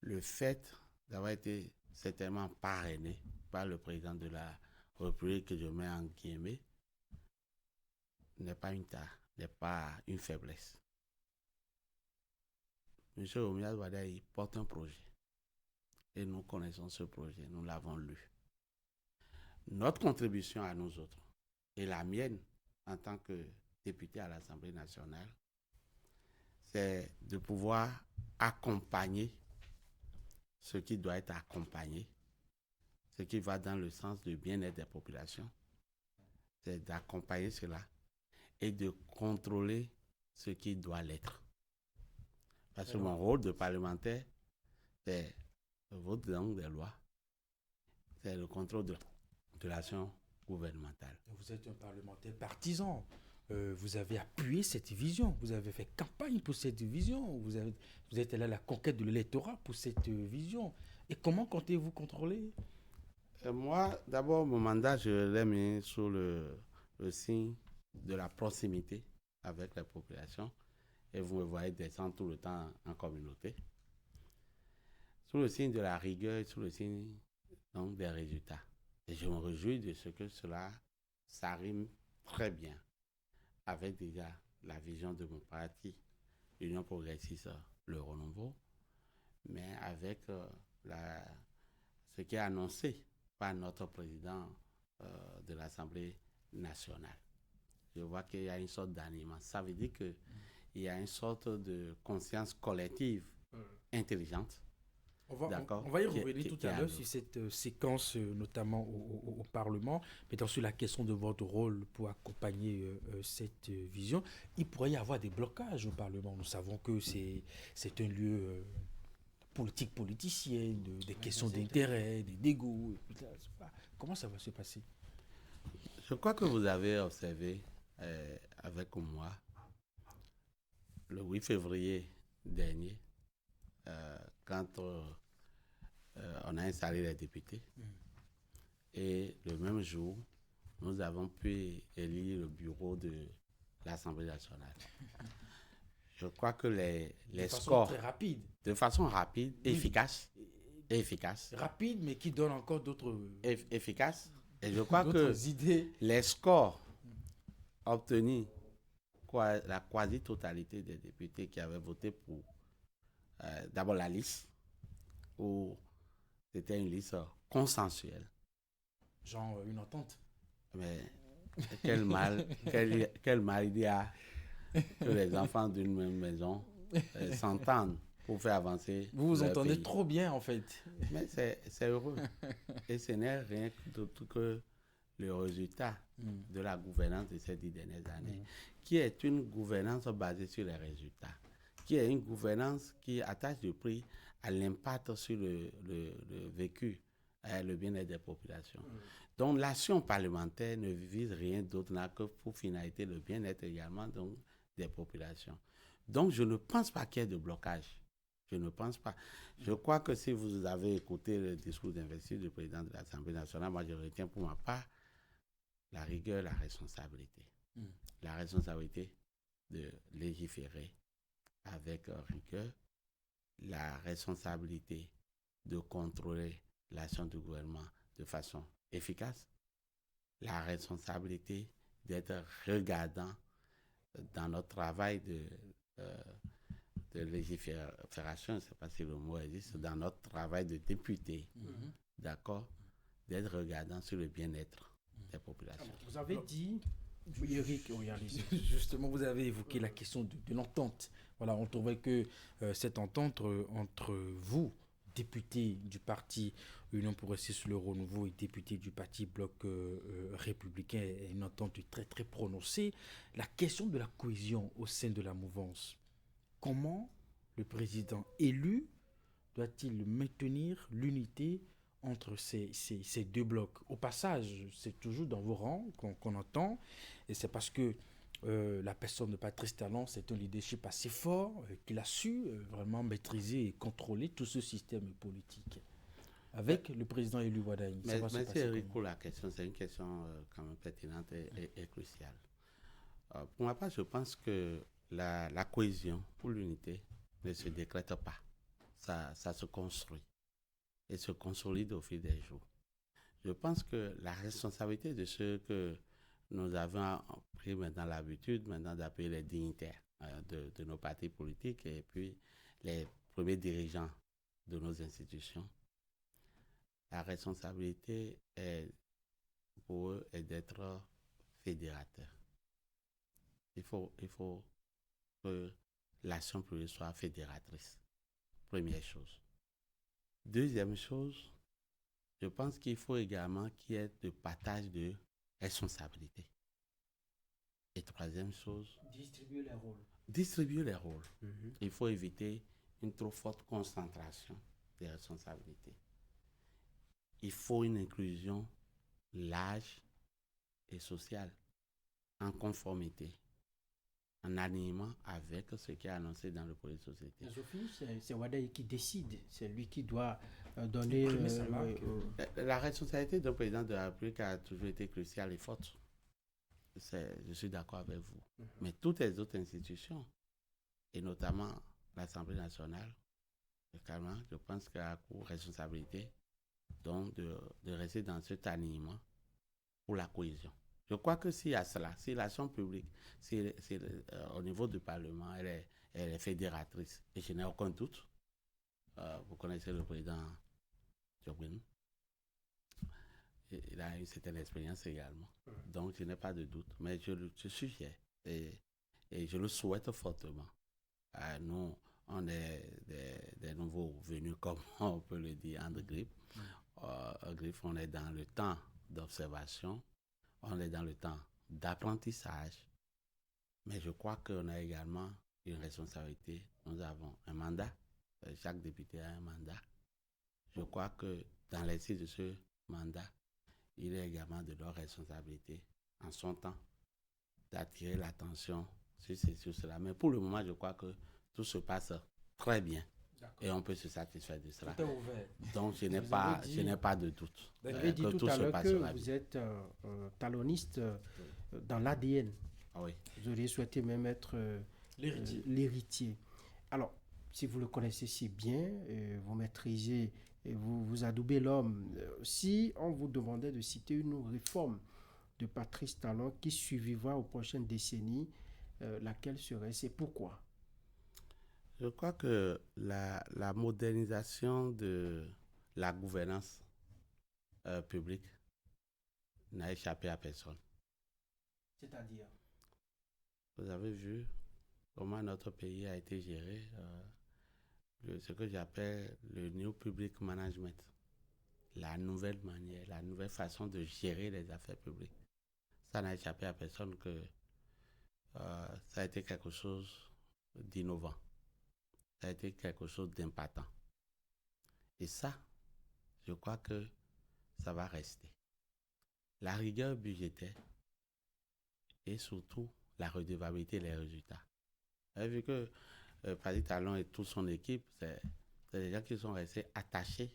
le fait d'avoir été certainement parrainé par le président de la République, que je mets en guillemets, n'est pas une tare, n'est pas une faiblesse. M. Romia Douadaï porte un projet. Et nous connaissons ce projet, nous l'avons lu. Notre contribution à nous autres, et la mienne en tant que député à l'Assemblée nationale, c'est de pouvoir accompagner ce qui doit être accompagné, ce qui va dans le sens du bien-être des populations. C'est d'accompagner cela et de contrôler ce qui doit l'être. Parce que mon rôle de parlementaire, c'est le vote des lois, c'est le contrôle de l'action gouvernementale. Vous êtes un parlementaire partisan. Vous avez appuyé cette vision. Vous avez fait campagne pour cette vision. Vous êtes allé à la conquête de l'électorat pour cette vision. Et comment comptez-vous contrôler? Moi, d'abord, mon mandat, je l'ai mis sous le signe de la proximité avec la population. Et vous me voyez descendre tout le temps en communauté. Sous le signe de la rigueur, sous le signe donc, des résultats. Et je me réjouis de ce que ça rime très bien avec déjà la vision de mon parti, l'Union progressiste, le renouveau, mais avec ce qui est annoncé par notre président de l'Assemblée nationale. Je vois qu'il y a une sorte d'animation. Ça veut dire qu'il y a une sorte de conscience collective intelligente. On va y revenir tout à l'heure sur cette séquence, notamment au Parlement, mais sur la question de votre rôle pour accompagner cette vision. Il pourrait y avoir des blocages au Parlement. Nous savons que c'est un lieu politicien, des questions d'intérêt, des négos. Comment ça va se passer? Je crois que vous avez observé avec moi, le 8 février dernier, quand on a installé les députés, et le même jour, nous avons pu élire le bureau de l'Assemblée nationale. Je crois que les scores... Très rapide. De façon rapide, efficace. Rapide, mais qui donne encore d'autres... Efficace. Et je crois que idées. Les scores obtenus, la quasi-totalité des députés qui avaient voté pour d'abord la liste, où c'était une liste consensuelle. Genre une entente. Mais quel mal il y a que les enfants d'une même maison s'entendent pour faire avancer. Vous vous entendez pays. trop bien en fait. Mais c'est heureux. Et ce n'est rien d'autre que le résultat de la gouvernance de ces 10 dernières années, qui est une gouvernance basée sur les résultats, qui est une gouvernance qui attache le prix à l'impact sur le vécu, le bien-être des populations. Donc l'action parlementaire ne vise rien d'autre que pour finalité le bien-être également donc, des populations. Donc je ne pense pas qu'il y ait de blocage. Je ne pense pas. Je crois que si vous avez écouté le discours d'investiture du président de l'Assemblée nationale, moi je retiens pour ma part la rigueur, la responsabilité. La responsabilité de légiférer avec rigueur, la responsabilité de contrôler l'action du gouvernement de façon efficace, la responsabilité d'être regardant dans notre travail de légifération, je ne sais pas si le mot existe, dans notre travail de député, d'accord, d'être regardant sur le bien-être des populations. Vous avez dit, Eric, justement, vous avez évoqué la question de l'entente. Voilà, on trouvait que cette entente entre vous, député du parti Union progressiste le renouveau et député du parti Bloc républicain, est une entente très très prononcée. La question de la cohésion au sein de la mouvance. Comment le président élu doit-il maintenir l'unité entre ces deux blocs? Au passage, c'est toujours dans vos rangs qu'on entend, et c'est parce que la personne de Patrice Talon, c'est un leadership assez fort, qu'il a su vraiment maîtriser et contrôler tout ce système politique. Avec le président élu Wadaï. Merci Eric pour la question, c'est une question quand même pertinente et cruciale. Pour ma part, je pense que la cohésion pour l'unité ne se décrète pas. Ça se construit et se consolide au fil des jours. Je pense que la responsabilité de ce que nous avons pris maintenant l'habitude d'appeler les dignitaires de nos partis politiques et puis les premiers dirigeants de nos institutions, la responsabilité pour eux est d'être fédérateurs. Il faut que l'action publique soit fédératrice. Première chose. Deuxième chose, je pense qu'il faut également qu'il y ait de partage de responsabilité. Et troisième chose, distribuer les rôles. Il faut éviter une trop forte concentration des responsabilités. Il faut une inclusion large et sociale, en conformité, en alignement avec ce qui est annoncé dans le projet de société. C'est Wadaï qui décide, c'est lui qui doit donner la responsabilité d'un président de la République a toujours été cruciale et forte. Je suis d'accord avec vous. Mais toutes les autres institutions, et notamment l'Assemblée nationale, je pense qu'elle a pour responsabilité Donc, de rester dans cet alignement pour la cohésion. Je crois que s'il y a cela, si l'action publique, au niveau du Parlement, elle est fédératrice, et je n'ai aucun doute. Vous connaissez le président Diogwin. Il a eu cette expérience également. Donc, je n'ai pas de doute. Mais je suis fier et je le souhaite fortement. Nous, on est des nouveaux venus, comme on peut le dire, en Griffe. Griffe, on est dans le temps d'observation, on est dans le temps d'apprentissage. Mais je crois qu'on a également une responsabilité. Nous avons un mandat. Chaque député a un mandat. Je crois que dans l'exercice de ce mandat, il est également de leur responsabilité, en son temps, d'attirer l'attention sur cela. Mais pour le moment, je crois que tout se passe très bien. D'accord. Et on peut se satisfaire de cela. Donc, je n'ai pas de doute. Vous avez dit tout à l'heure que vous êtes taloniste dans l'ADN. Ah oui. Vous auriez souhaité même être l'héritier. Alors, si vous le connaissez si bien, vous maîtrisez et vous adoubez l'homme. Si on vous demandait de citer une réforme de Patrice Talon qui survivra aux prochaines décennies, laquelle serait-ce et pourquoi? Je crois que la modernisation de la gouvernance publique n'a échappé à personne. C'est-à-dire? Vous avez vu comment notre pays a été géré, ce que j'appelle le New Public Management, la nouvelle manière, la nouvelle façon de gérer les affaires publiques. Ça n'a échappé à personne que ça a été quelque chose d'innovant. Ça a été quelque chose d'impactant. Et ça, je crois que ça va rester. La rigueur budgétaire et surtout la redevabilité des résultats. Vous avez vu que Patrice Talon et toute son équipe, c'est des gens qui sont restés attachés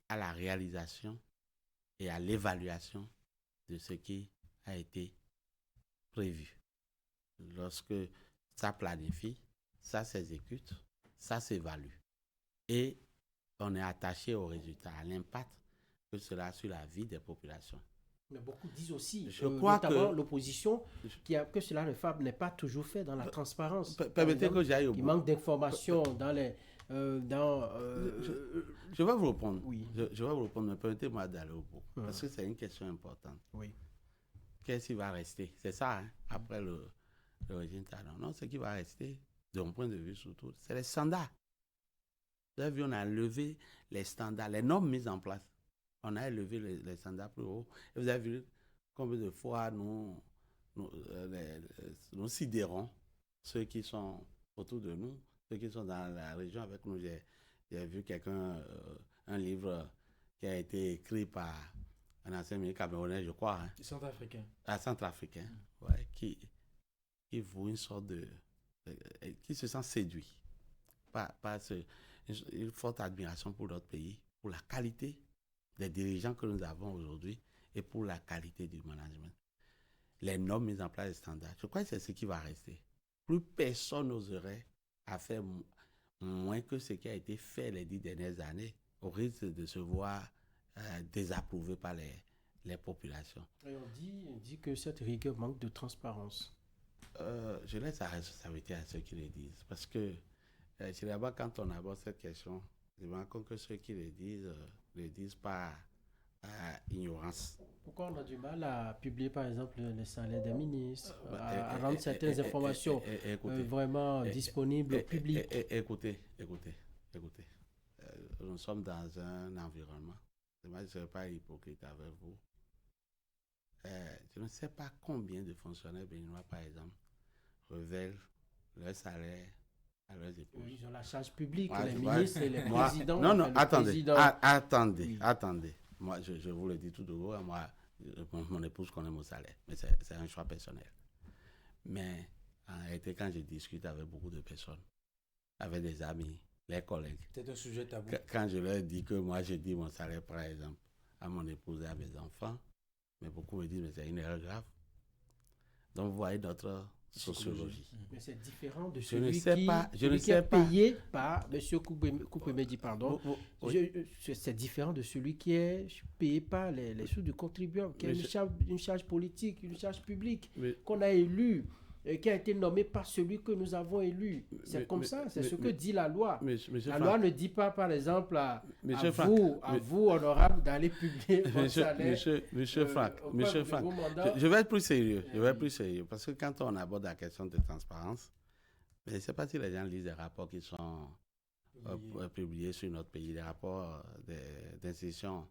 à la réalisation et à l'évaluation de ce qui a été prévu. Lorsque ça planifie, ça s'exécute, ça s'évalue. Et on est attaché au résultat, à l'impact que cela a sur la vie des populations. Mais beaucoup disent aussi, je crois notamment l'opposition, que cela n'est pas toujours fait dans la transparence. Permettez que j'aille au bout. Il manque d'informations dans les... Je vais vous répondre. Oui. Je vais vous répondre, mais permettez-moi d'aller au bout. Parce que c'est une question importante. Oui. Qu'est-ce qui va rester? C'est ça, hein, après le régime Talon. Non, ce qui va rester, de mon point de vue surtout, c'est les standards. Vous avez vu, on a levé les standards, les normes mises en place. On a élevé les standards plus haut. Et vous avez vu combien de fois nous sidérons ceux qui sont autour de nous, ceux qui sont dans la région avec nous. J'ai vu un livre qui a été écrit par un ancien ministre camerounais, je crois. Hein. Centrafricain. Centrafricain, ouais, qui voit une sorte qui se sent séduit par une forte admiration pour notre pays, pour la qualité des dirigeants que nous avons aujourd'hui et pour la qualité du management. Les normes mises en place, les standards, je crois que c'est ce qui va rester. Plus personne n'oserait à faire moins que ce qui a été fait les 10 dernières années, au risque de se voir désapprouvé par les populations. Et on dit que cette rigueur manque de transparence. Je laisse la responsabilité à ceux qui le disent. Parce que, généralement, quand on aborde cette question, je me rends compte que ceux qui le disent par ignorance. Pourquoi on a du mal à publier, par exemple, les salaires des ministres, à rendre certaines informations vraiment disponibles au public? Écoutez. Nous sommes dans un environnement. Moi, je ne serai pas hypocrite avec vous. Je ne sais pas combien de fonctionnaires béninois, par exemple, révèlent leur salaire à leurs épouses. Ils ont la charge publique, les ministres et les présidents. Non, attendez. Moi, je vous le dis tout de haut, moi, mon épouse connaît mon salaire, mais c'est un choix personnel. Mais en réalité, quand je discute avec beaucoup de personnes, avec des amis, les collègues, c'est un sujet tabou. Quand je leur dis que moi, je dis mon salaire, par exemple, à mon épouse et à mes enfants, mais beaucoup me disent, mais c'est une erreur grave. Donc, vous voyez notre sociologie. Mais c'est différent de Je ne celui sais qui, pas, je celui ne qui sais est pas. payé par M. Koupemedi, pardon. Oui. C'est différent de celui qui est payé par les sous du contribuable, qui a une charge politique, une charge publique, qu'on a élu, qui a été nommé par celui que nous avons élu. C'est comme ça, c'est ce que dit la loi. La loi ne dit pas, par exemple, à vous, honorable, d'aller publier votre salaire. Monsieur Franck, je vais être plus sérieux. Je vais être plus sérieux. Parce que quand on aborde la question de transparence, je ne sais pas si les gens lisent les rapports qui sont publiés sur notre pays, des rapports d'institutions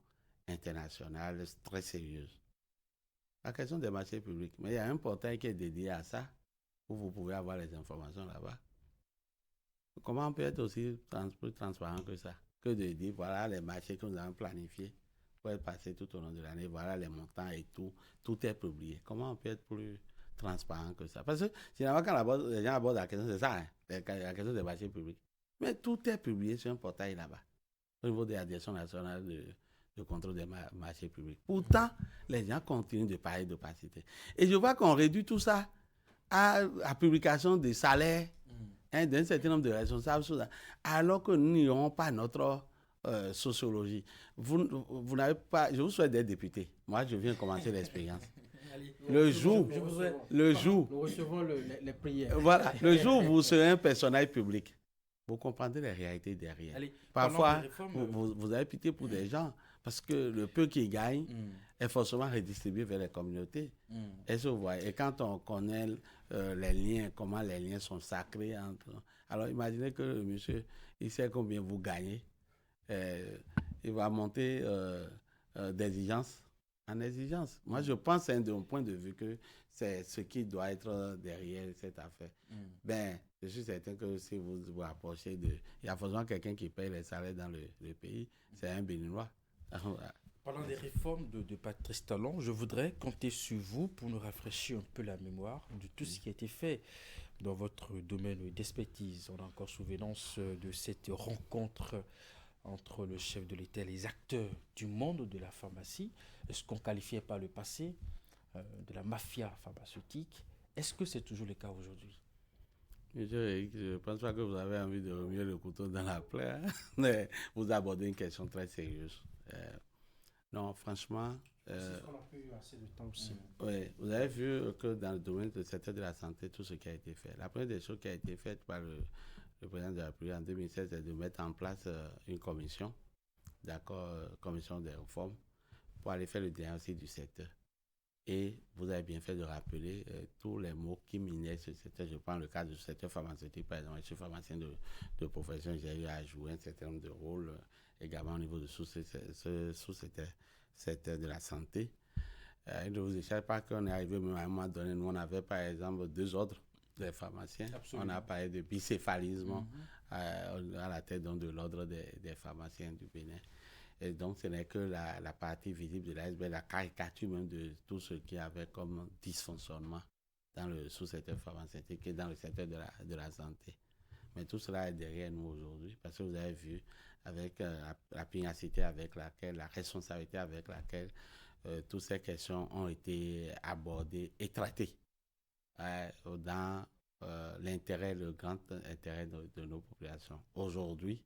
internationales très sérieuses. La question des marchés publics. Mais il y a un portail qui est dédié à ça, où vous pouvez avoir les informations là-bas. Comment on peut être aussi plus transparent que ça? Que de dire, voilà les marchés que nous avons planifiés pour être passés tout au long de l'année, voilà les montants et tout. Tout est publié. Comment on peut être plus transparent que ça? Parce que finalement, quand les gens abordent la question, c'est ça, hein, la question des marchés publics. Mais tout est publié sur un portail là-bas, au niveau de la Direction nationale de contrôle des marchés publics. Pourtant, les gens continuent de parler d'opacité. Et je vois qu'on réduit tout ça à la publication des salaires d'un certain nombre de responsables, alors que nous n'irons pas notre sociologie. Vous n'avez pas, je vous souhaite d'être député. Moi, je viens de commencer l'expérience. Nous recevons les prières. Voilà, le jour où vous serez un personnage public, vous comprendrez les réalités derrière. Parfois, vous avez pitié pour des gens, parce que le peu qu'ils gagnent est forcément redistribué vers les communautés. Est-ce que vous voyez? Et quand on connaît les liens, comment les liens sont sacrés entre... Alors imaginez que le monsieur, il sait combien vous gagnez. Il va monter d'exigence en exigence. Moi, je pense, de mon point de vue, que c'est ce qui doit être derrière cette affaire. Ben, je suis certain que si vous vous approchez de... Il y a forcément quelqu'un qui paye les salaires dans le pays, c'est un Béninois. Parlant des réformes de Patrice Talon, je voudrais compter sur vous pour nous rafraîchir un peu la mémoire de tout ce qui a été fait dans votre domaine d'expertise. On a encore souvenance de cette rencontre entre le chef de l'État et les acteurs du monde de la pharmacie, ce qu'on qualifiait par le passé de la mafia pharmaceutique. Est-ce que c'est toujours le cas aujourd'hui? Je ne pense pas que vous avez envie de remuer le couteau dans la plaie, hein? Mais vous abordez une question très sérieuse. Non, franchement... c'est qu'on a eu assez de temps aussi. Oui, vous avez vu que dans le domaine du secteur de la santé, tout ce qui a été fait. La première des choses qui a été faite par le président de la République en 2016, c'est de mettre en place une commission, commission des réformes, pour aller faire le diagnostic du secteur. Et vous avez bien fait de rappeler tous les mots qui minaient ce secteur. Je prends le cas du secteur pharmaceutique, par exemple. Je suis pharmacien de profession, j'ai eu à jouer un certain nombre de rôles, également au niveau de sous-secteur de la santé. Il ne vous échappe pas qu'on est arrivé même à un moment donné, nous on avait par exemple 2 ordres des pharmaciens. Absolument. On a parlé de bicéphalisme à la tête donc, de l'ordre des pharmaciens du Bénin. Et donc, ce n'est que la partie visible de l'iceberg, la caricature même de tout ce qu'il y avait comme dysfonctionnement dans le sous-secteur pharmaceutique et dans le secteur de la santé. Mais tout cela est derrière nous aujourd'hui, parce que vous avez vu avec la pugnacité avec laquelle, la responsabilité avec laquelle toutes ces questions ont été abordées et traitées dans l'intérêt, le grand intérêt de nos populations. Aujourd'hui,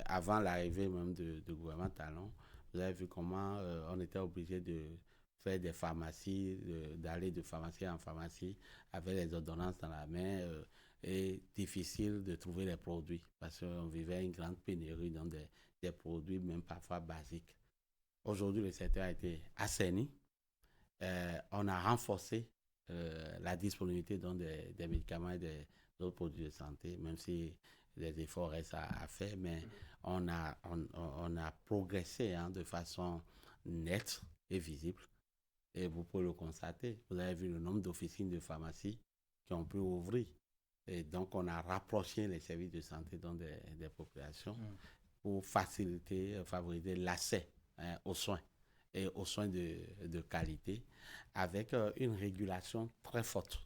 avant l'arrivée même du gouvernement Talon, vous avez vu comment on était obligé de faire des pharmacies, d'aller de pharmacie en pharmacie avec les ordonnances dans la main et difficile de trouver les produits parce qu'on vivait une grande pénurie dans des produits même parfois basiques. Aujourd'hui, le secteur a été assaini. On a renforcé la disponibilité donc, des médicaments et d'autres produits de santé, même si les efforts restent à faire, mais on a progressé de façon nette et visible. Et vous pouvez le constater. Vous avez vu le nombre d'officines de pharmacie qui ont pu ouvrir. Et donc, on a rapproché les services de santé dans des populations pour favoriser l'accès aux soins et aux soins de qualité avec une régulation très forte.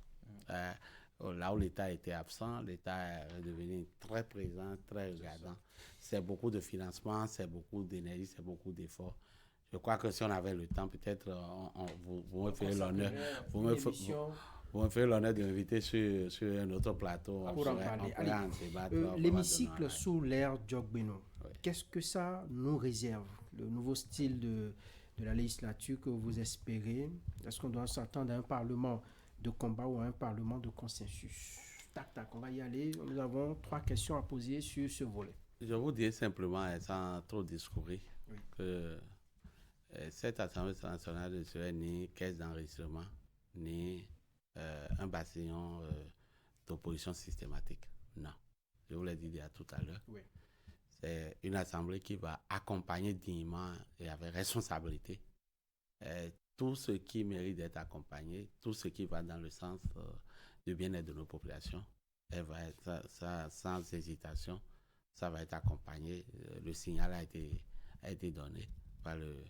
Là où l'État était absent, l'État est devenu très présent, très regardant. C'est beaucoup de financement, c'est beaucoup d'énergie, c'est beaucoup d'efforts. Je crois que si on avait le temps, peut-être vous me ferez l'honneur. Vous me faites l'honneur de m'inviter sur un autre plateau. Pour en parler. On pourrait en débattre. L'hémicycle sous l'ère Diogbeno, Oui. qu'est-ce que ça nous réserve? Le nouveau style de la législature que vous espérez? Est-ce qu'on doit s'attendre à un parlement de combat ou à un parlement de consensus? Tac, tac, on va y aller. Nous avons 3 questions à poser sur ce volet. Je vous dis simplement, sans trop discourir, Oui. que cette Assemblée nationale ne serait ni caisse d'enregistrement, ni un bastion d'opposition systématique. Non. Je vous l'ai dit il y a tout à l'heure. Oui. C'est une assemblée qui va accompagner dignement et avec responsabilité tout ce qui mérite d'être accompagné, tout ce qui va dans le sens du bien-être de nos populations. Elle va être ça, sans hésitation. Ça va être accompagné. Le signal a été donné par le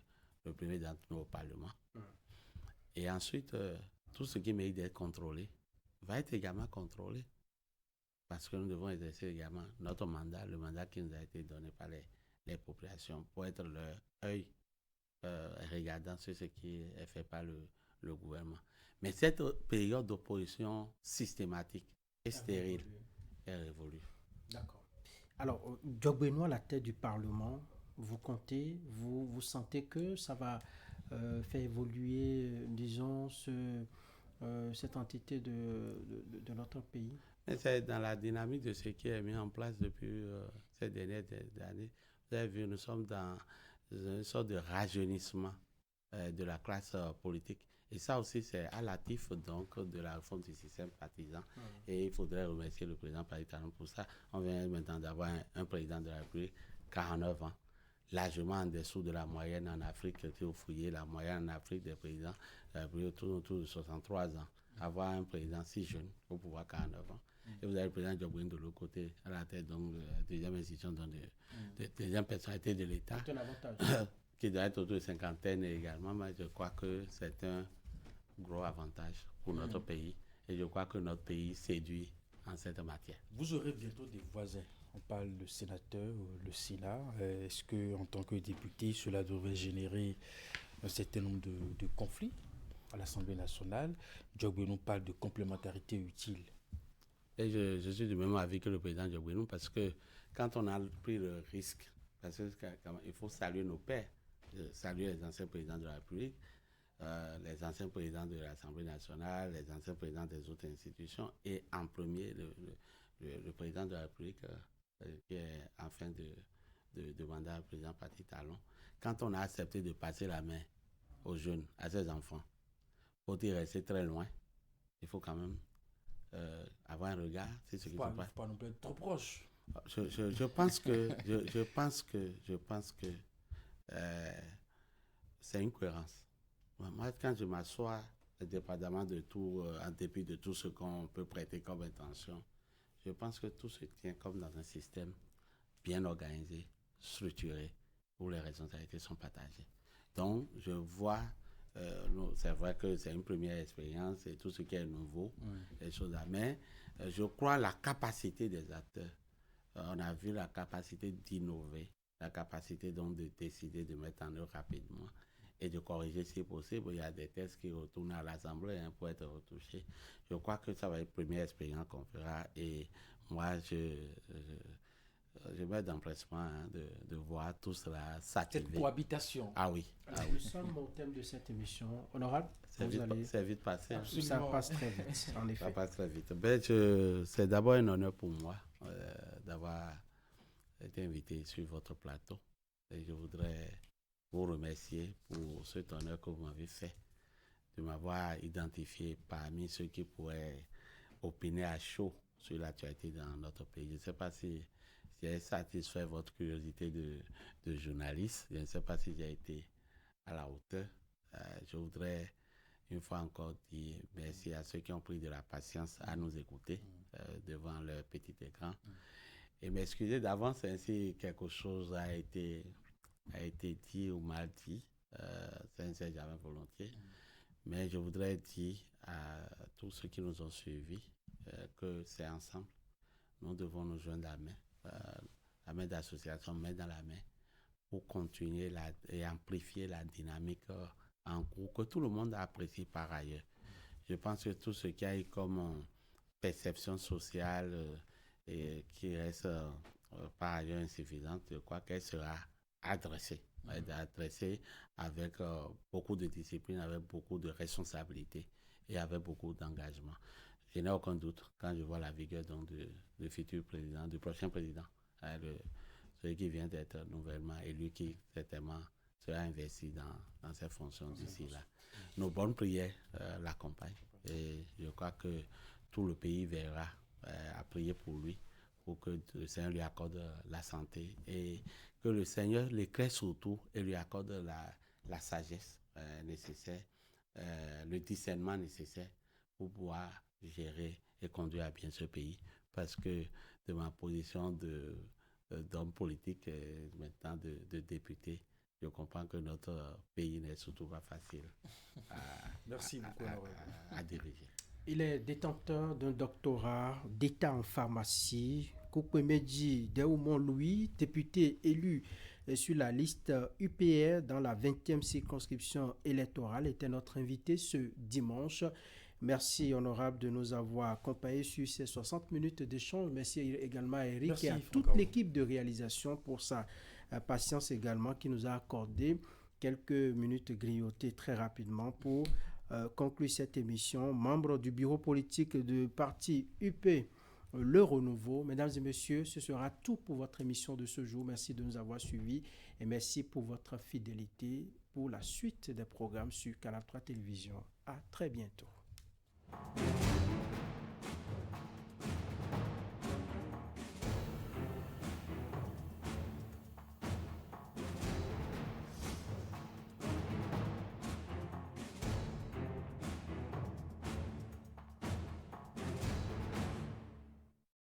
premier d'entre nous au Parlement. Et ensuite, tout ce qui mérite d'être contrôlé va être également contrôlé. Parce que nous devons exercer également notre mandat, le mandat qui nous a été donné par les populations, pour être leur œil regardant sur ce qui est fait par le gouvernement. Mais cette période d'opposition systématique et stérile est révolue. D'accord. Alors, Diogbeno à la tête du Parlement, vous comptez, vous sentez que ça va faire évoluer, disons, cette entité de notre pays? Mais c'est dans la dynamique de ce qui est mis en place depuis ces dernières années. Vous avez vu, nous sommes dans une sorte de rajeunissement de la classe politique. Et ça aussi, c'est à l'actif donc de la réforme du système partisan. Et il faudrait remercier le président Patrick Talon pour ça. On vient maintenant d'avoir un président de la République, 49 ans, largement en dessous de la moyenne en Afrique. Si vous fouillez la moyenne en Afrique des présidents, la République autour de 63 ans. Avoir un président si jeune, au pouvoir 49 ans. Et vous avez le président Diogbeno de l'autre côté, à la tête donc, de la deuxième institution, donc de deuxième personnalité de l'État, C'est un avantage. qui doit être autour de cinquantaine également. Mais je crois que c'est un gros avantage pour notre pays. Et je crois que notre pays séduit en cette matière. Vous aurez bientôt des voisins. On parle de sénateur, le Sénat. Est-ce que, en tant que député, cela devrait générer un certain nombre de conflits à l'Assemblée nationale? Diogbeno parle de complémentarité utile. Et je suis du même avis que le président Diogbeno parce que quand on a pris le risque, parce qu'il faut saluer nos pères, saluer les anciens présidents de la République, les anciens présidents de l'Assemblée nationale, les anciens présidents des autres institutions et en premier le président de la République qui est en fin de mandat, le président Patrick Talon. Quand on a accepté de passer la main aux jeunes, à ses enfants, pour y rester très loin, il faut quand même avoir un regard sur ce qui se passe. Pas non plus être trop proche. Je pense que c'est une cohérence. Moi, quand je m'assois, indépendamment de tout, en dépit de tout ce qu'on peut prêter comme intention, je pense que tout se tient comme dans un système bien organisé, structuré, où les responsabilités sont partagées. Donc, je vois, c'est vrai que c'est une première expérience et tout ce qui est nouveau, les choses là, mais je crois à la capacité des acteurs. On a vu la capacité d'innover, la capacité donc de décider de mettre en œuvre rapidement et de corriger si possible. Il y a des textes qui retournent à l'Assemblée pour être retouchés. Je crois que ça va être la première expérience qu'on fera et moi, je mets d'empressement de voir tout cela s'activer. Cette cohabitation. Ah oui. Nous sommes au thème de cette émission. Honorable, c'est vite passé. Ça passe très vite, en effet. Ça passe très vite. C'est d'abord un honneur pour moi d'avoir été invité sur votre plateau. Et je voudrais vous remercier pour cet honneur que vous m'avez fait, de m'avoir identifié parmi ceux qui pourraient opiner à chaud sur l'actualité dans notre pays. Je ne sais pas si j'ai satisfait votre curiosité de journaliste. Je ne sais pas si j'ai été à la hauteur. Je voudrais une fois encore dire merci à ceux qui ont pris de la patience à nous écouter devant leur petit écran. Et m'excuser d'avance si quelque chose a été dit ou mal dit. Ça ne sait jamais volontiers. Mais je voudrais dire à tous ceux qui nous ont suivis que c'est ensemble. Nous devons nous joindre la main d'association, main dans la main, pour continuer et amplifier la dynamique en cours que tout le monde apprécie par ailleurs. Je pense que tout ce qui a eu comme perception sociale et qui reste par ailleurs insuffisante, je crois qu'elle sera adressée. Adressée avec beaucoup de discipline, avec beaucoup de responsabilité et avec beaucoup d'engagement. Je n'ai aucun doute quand je vois la vigueur donc du futur président, du prochain président, celui qui vient d'être nouvellement élu, qui certainement sera investi dans ses fonctions d'ici là. Nos bonnes prières l'accompagnent et je crois que tout le pays verra à prier pour lui, pour que le Seigneur lui accorde la santé et que le Seigneur l'éclaire surtout et lui accorde la sagesse nécessaire, le discernement nécessaire pour pouvoir gérer et conduire à bien ce pays. Parce que de ma position d'homme politique, maintenant de député, je comprends que notre pays n'est surtout pas facile Merci beaucoup, à diriger. Il est détenteur d'un doctorat d'État en pharmacie. Koukouemedji Deoumon Louis, député élu sur la liste UPR dans la 20e circonscription électorale, était notre invité ce dimanche. Merci, honorable, de nous avoir accompagnés sur ces 60 minutes d'échange. Merci également à Eric. Merci, et à toute l'équipe de réalisation pour sa patience également qui nous a accordé quelques minutes grignotées très rapidement pour conclure cette émission. Membre du bureau politique du parti UP, Le Renouveau. Mesdames et messieurs, ce sera tout pour votre émission de ce jour. Merci de nous avoir suivis et merci pour votre fidélité pour la suite des programmes sur Canal 3 Télévision. À très bientôt.